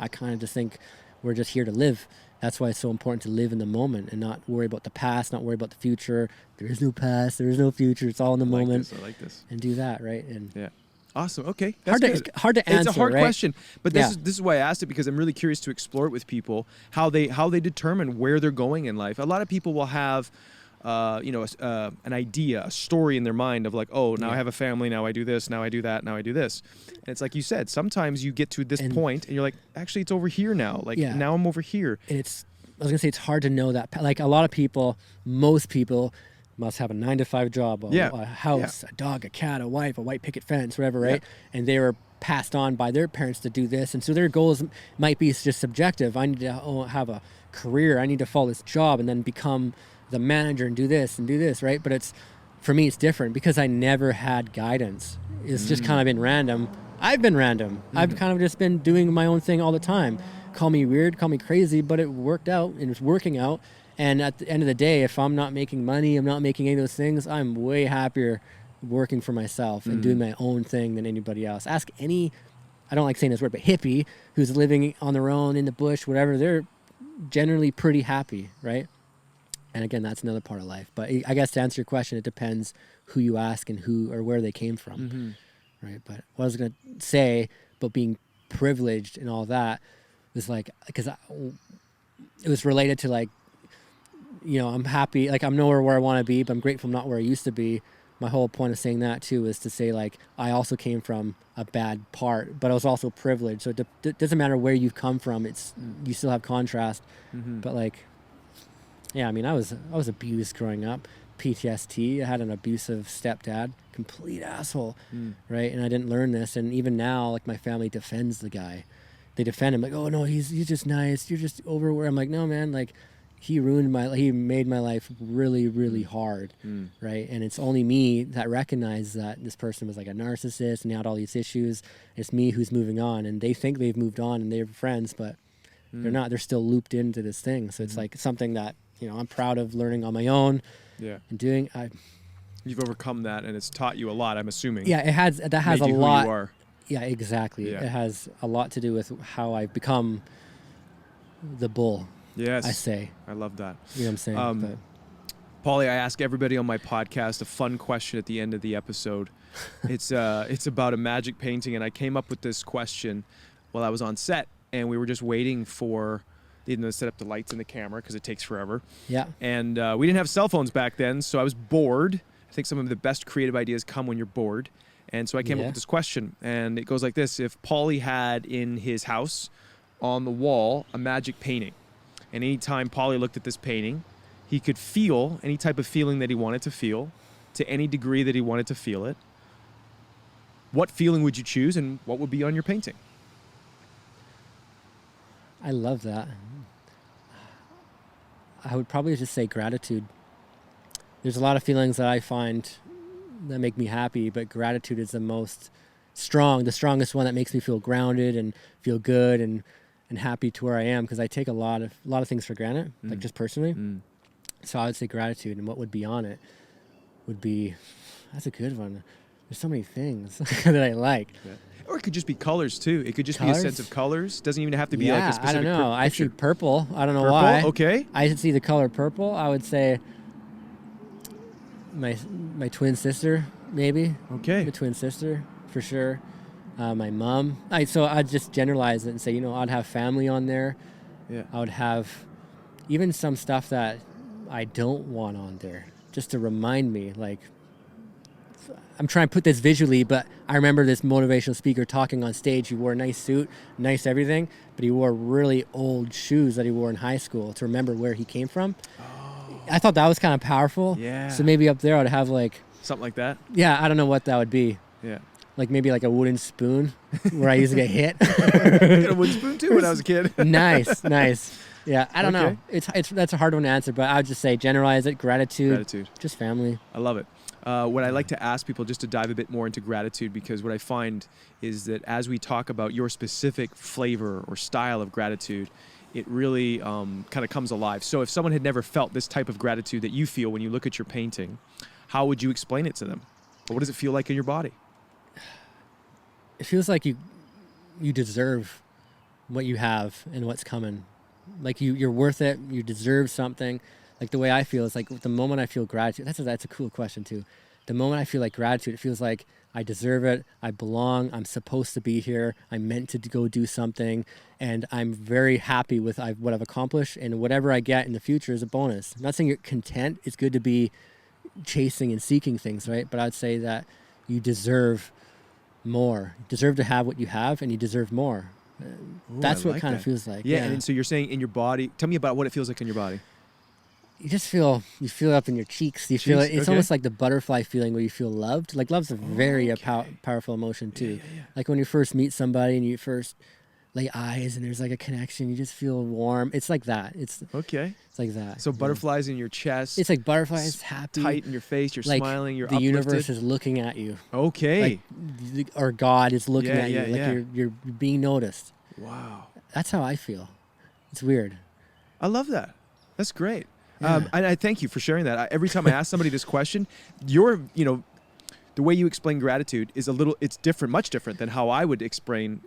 kind of just think we're just here to live. That's why it's so important to live in the moment and not worry about the past, not worry about the future. There is no past, there is no future. It's all in the moment. I like this. And do that, right? And yeah. Awesome. Okay. Hard to answer. It's a hard right? question, but this is why I asked it, because I'm really curious to explore it with people, how they determine where they're going in life. A lot of people will have an idea, a story in their mind of like, oh, now I have a family, now I do this, now I do that, now I do this. And it's like you said, sometimes you get to this point and you're like, actually, it's over here now. Like, now I'm over here. And I was going to say, it's hard to know that. Like, a lot of people, most people must have a 9-to-5 job, a house, a dog, a cat, a wife, a white picket fence, whatever, right? Yeah. And they were passed on by their parents to do this. And so their goals might be just subjective. I need to have a career. I need to follow this job and then become the manager and do this, right? But for me, it's different because I never had guidance. It's just kind of been random. I've been random. I've kind of just been doing my own thing all the time. Call me weird, call me crazy, but it worked out and it's working out. And at the end of the day, if I'm not making money, I'm not making any of those things, I'm way happier working for myself and doing my own thing than anybody else. Ask any, I don't like saying this word, but hippie who's living on their own in the bush, whatever, they're generally pretty happy, right? And again, that's another part of life. But I guess to answer your question, it depends who you ask and who or where they came from, right? But what I was going to say about being privileged and all that was like, because it was related to like, I'm happy, like I'm nowhere where I want to be, but I'm grateful I'm not where I used to be. My whole point of saying that too is to say like, I also came from a bad part, but I was also privileged. So it doesn't matter where you've come from. You still have contrast, but like, yeah, I mean, I was abused growing up, PTSD. I had an abusive stepdad, complete asshole, right? And I didn't learn this. And even now, like my family defends the guy. They defend him like, oh no, he's just nice. You're just overwhelmed. I'm like, no, man, like he made my life really, really hard, right? And it's only me that recognized that this person was like a narcissist and he had all these issues. It's me who's moving on, and they think they've moved on and they're friends, but they're not. They're still looped into this thing. So it's like something that, I'm proud of learning on my own. Yeah. And doing. You've overcome that, and it's taught you a lot, I'm assuming. Yeah, that has a lot. Who you are. Yeah, exactly. Yeah. It has a lot to do with how I've become the bull. Yes. I say. I love that. You know what I'm saying? Pauly, I ask everybody on my podcast a fun question at the end of the episode. It's about a magic painting, and I came up with this question while I was on set, and we were just waiting for to set up the lights and the camera because it takes forever. Yeah. And we didn't have cell phones back then, so I was bored. I think some of the best creative ideas come when you're bored. And so I came up with this question, and it goes like this. If Pauly had in his house on the wall a magic painting, and anytime Pauly looked at this painting, he could feel any type of feeling that he wanted to feel to any degree that he wanted to feel it, what feeling would you choose and what would be on your painting? I love that. I would probably just say gratitude. There's a lot of feelings that I find that make me happy, but gratitude is the strongest one that makes me feel grounded and feel good and happy to where I am, because I take a lot of things for granted, like just personally. So I would say gratitude, and what would be on it would be, that's a good one. There's so many things that I like. Yeah. Or it could just be colors too. It could just Colors? be a sense of colors. Doesn't even have to be like a specific I don't know. I see picture. purple. I don't know Purple? why. Okay. I see the color purple. I would say my twin sister, maybe. Okay. My twin sister, for sure. My mom. So I'd just generalize it and say, I'd have family on there. Yeah. I would have even some stuff that I don't want on there, just to remind me, like, I'm trying to put this visually, but I remember this motivational speaker talking on stage. He wore a nice suit, nice everything, but he wore really old shoes that he wore in high school to remember where he came from. Oh. I thought that was kind of powerful. Yeah. So maybe up there I'd have like... Something like that? Yeah, I don't know what that would be. Yeah. Like maybe like a wooden spoon where I used to get hit. I got a wooden spoon too when I was a kid. Nice. Yeah, I don't know. That's a hard one to answer, but I would just say generalize it, gratitude. Just family. I love it. What I like to ask people, just to dive a bit more into gratitude, because what I find is that as we talk about your specific flavor or style of gratitude, it really kind of comes alive. So if someone had never felt this type of gratitude that you feel when you look at your painting, how would you explain it to them? Or what does it feel like in your body? It feels like you deserve what you have and what's coming. Like you're worth it. You deserve something. Like the way I feel is like the moment I feel gratitude. That's a cool question too. The moment I feel like gratitude, it feels like I deserve it. I belong. I'm supposed to be here. I'm meant to go do something, and I'm very happy with what I've accomplished. And whatever I get in the future is a bonus. I'm not saying you're content. It's good to be chasing and seeking things, right? But I'd say that you deserve more. You deserve to have what you have, and you deserve more. That's what it kind of feels like. Yeah, and so you're saying in your body. Tell me about what it feels like in your body. You just feel it up in your cheeks. You feel it. It's almost like the butterfly feeling where you feel loved. Like love's a very powerful emotion too. Yeah. Like when you first meet somebody and you first lay eyes and there's like a connection, you just feel warm. It's like that. It's like that. So butterflies in your chest. It's like butterflies, happy, tight in your face. You're like smiling. You're the uplifted. universe is looking at you. Okay. Like, or God is looking at you. Like you're being noticed. Wow. That's how I feel. It's weird. I love that. That's great. Yeah. And I thank you for sharing that. Every time I ask somebody this question, the way you explain gratitude is it's different, much different than how I would explain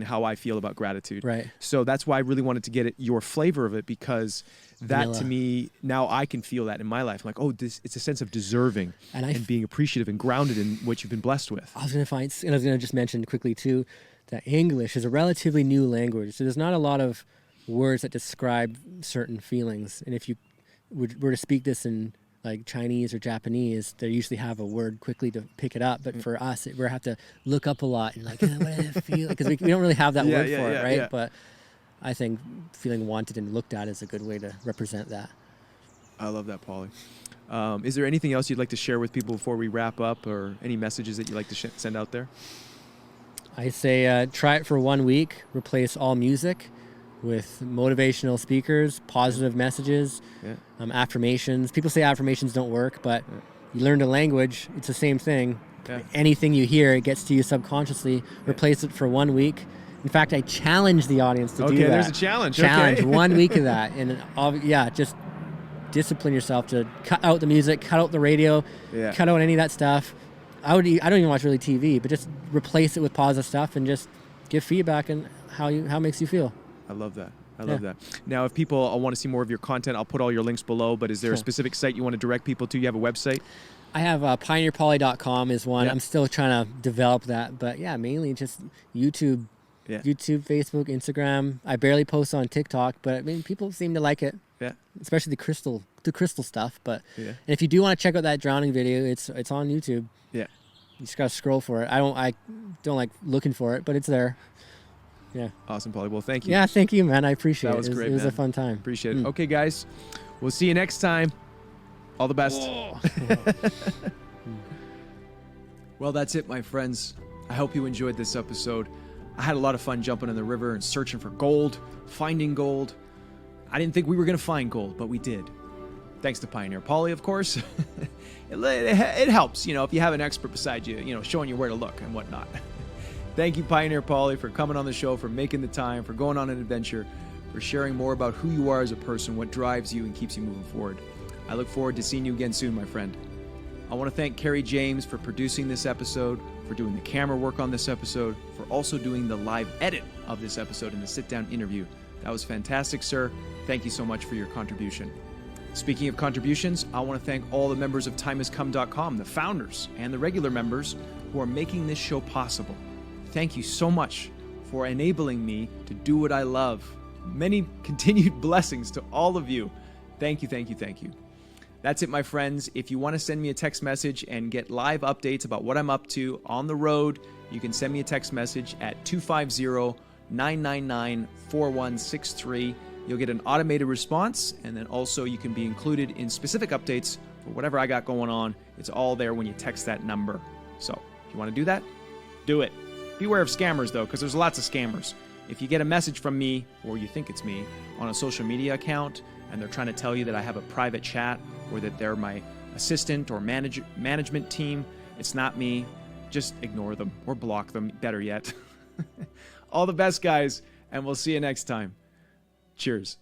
how I feel about gratitude. Right. So that's why I really wanted to get your flavor of it, because that Vanilla. to me, now I can feel that in my life. I'm like, it's a sense of deserving and being appreciative and grounded in what you've been blessed with. I was going to just mention quickly too, that English is a relatively new language. So there's not a lot of words that describe certain feelings. And if you were to speak this in like Chinese or Japanese, they usually have a word quickly to pick it up. But for us, we have to look up a lot and like, what does it feel? Because we don't really have that word for it, right? Yeah. But I think feeling wanted and looked at is a good way to represent that. I love that, Pauly. Is there anything else you'd like to share with people before we wrap up, or any messages that you'd like to send out there? I say try it for 1 week, replace all music with motivational speakers, positive messages, affirmations. People say affirmations don't work, but you learned a language, it's the same thing. Yeah. Anything you hear, it gets to you subconsciously. Replace it for 1 week. In fact, I challenge the audience to do that. Okay, there's a challenge. Challenge 1 week of that. And just discipline yourself to cut out the music, cut out the radio, cut out any of that stuff. I don't even watch really TV, but just replace it with positive stuff and just give feedback on how it makes you feel. I love that. I love that. Now, if people want to see more of your content, I'll put all your links below, but is there a specific site you want to direct people to? You have a website? I have pioneerpauly.com is one. I'm still trying to develop that, but mainly just YouTube. Yeah. YouTube, Facebook, Instagram. I barely post on TikTok, but I mean, people seem to like it. Yeah. Especially the crystal stuff. But and if you do want to check out that drowning video, it's on YouTube. Yeah. You just gotta scroll for it. I don't like looking for it, but it's there. Yeah. Awesome, Pauly. Well, thank you. Yeah, thank you, man. I appreciate it. That was great, It was a fun time. Appreciate it. Okay, guys. We'll see you next time. All the best. Well, that's it, my friends. I hope you enjoyed this episode. I had a lot of fun jumping in the river and searching for gold, finding gold. I didn't think we were going to find gold, but we did. Thanks to Pioneer Pauly, of course. It helps, if you have an expert beside you, showing you where to look and whatnot. Thank you, Pioneer Pauly, for coming on the show, for making the time, for going on an adventure, for sharing more about who you are as a person, what drives you and keeps you moving forward. I look forward to seeing you again soon, my friend. I want to thank Kerry James for producing this episode, for doing the camera work on this episode, for also doing the live edit of this episode and the sit-down interview. That was fantastic, sir. Thank you so much for your contribution. Speaking of contributions, I want to thank all the members of timehascome.com, the founders and the regular members who are making this show possible. Thank you so much for enabling me to do what I love. Many continued blessings to all of you. Thank you, thank you, thank you. That's it, my friends. If you want to send me a text message and get live updates about what I'm up to on the road, you can send me a text message at 250-999-4163. You'll get an automated response, and then also you can be included in specific updates for whatever I got going on. It's all there when you text that number. So if you want to do that, do it. Beware of scammers, though, because there's lots of scammers. If you get a message from me, or you think it's me, on a social media account, and they're trying to tell you that I have a private chat, or that they're my assistant or management team, it's not me. Just ignore them, or block them, better yet. All the best, guys, and we'll see you next time. Cheers.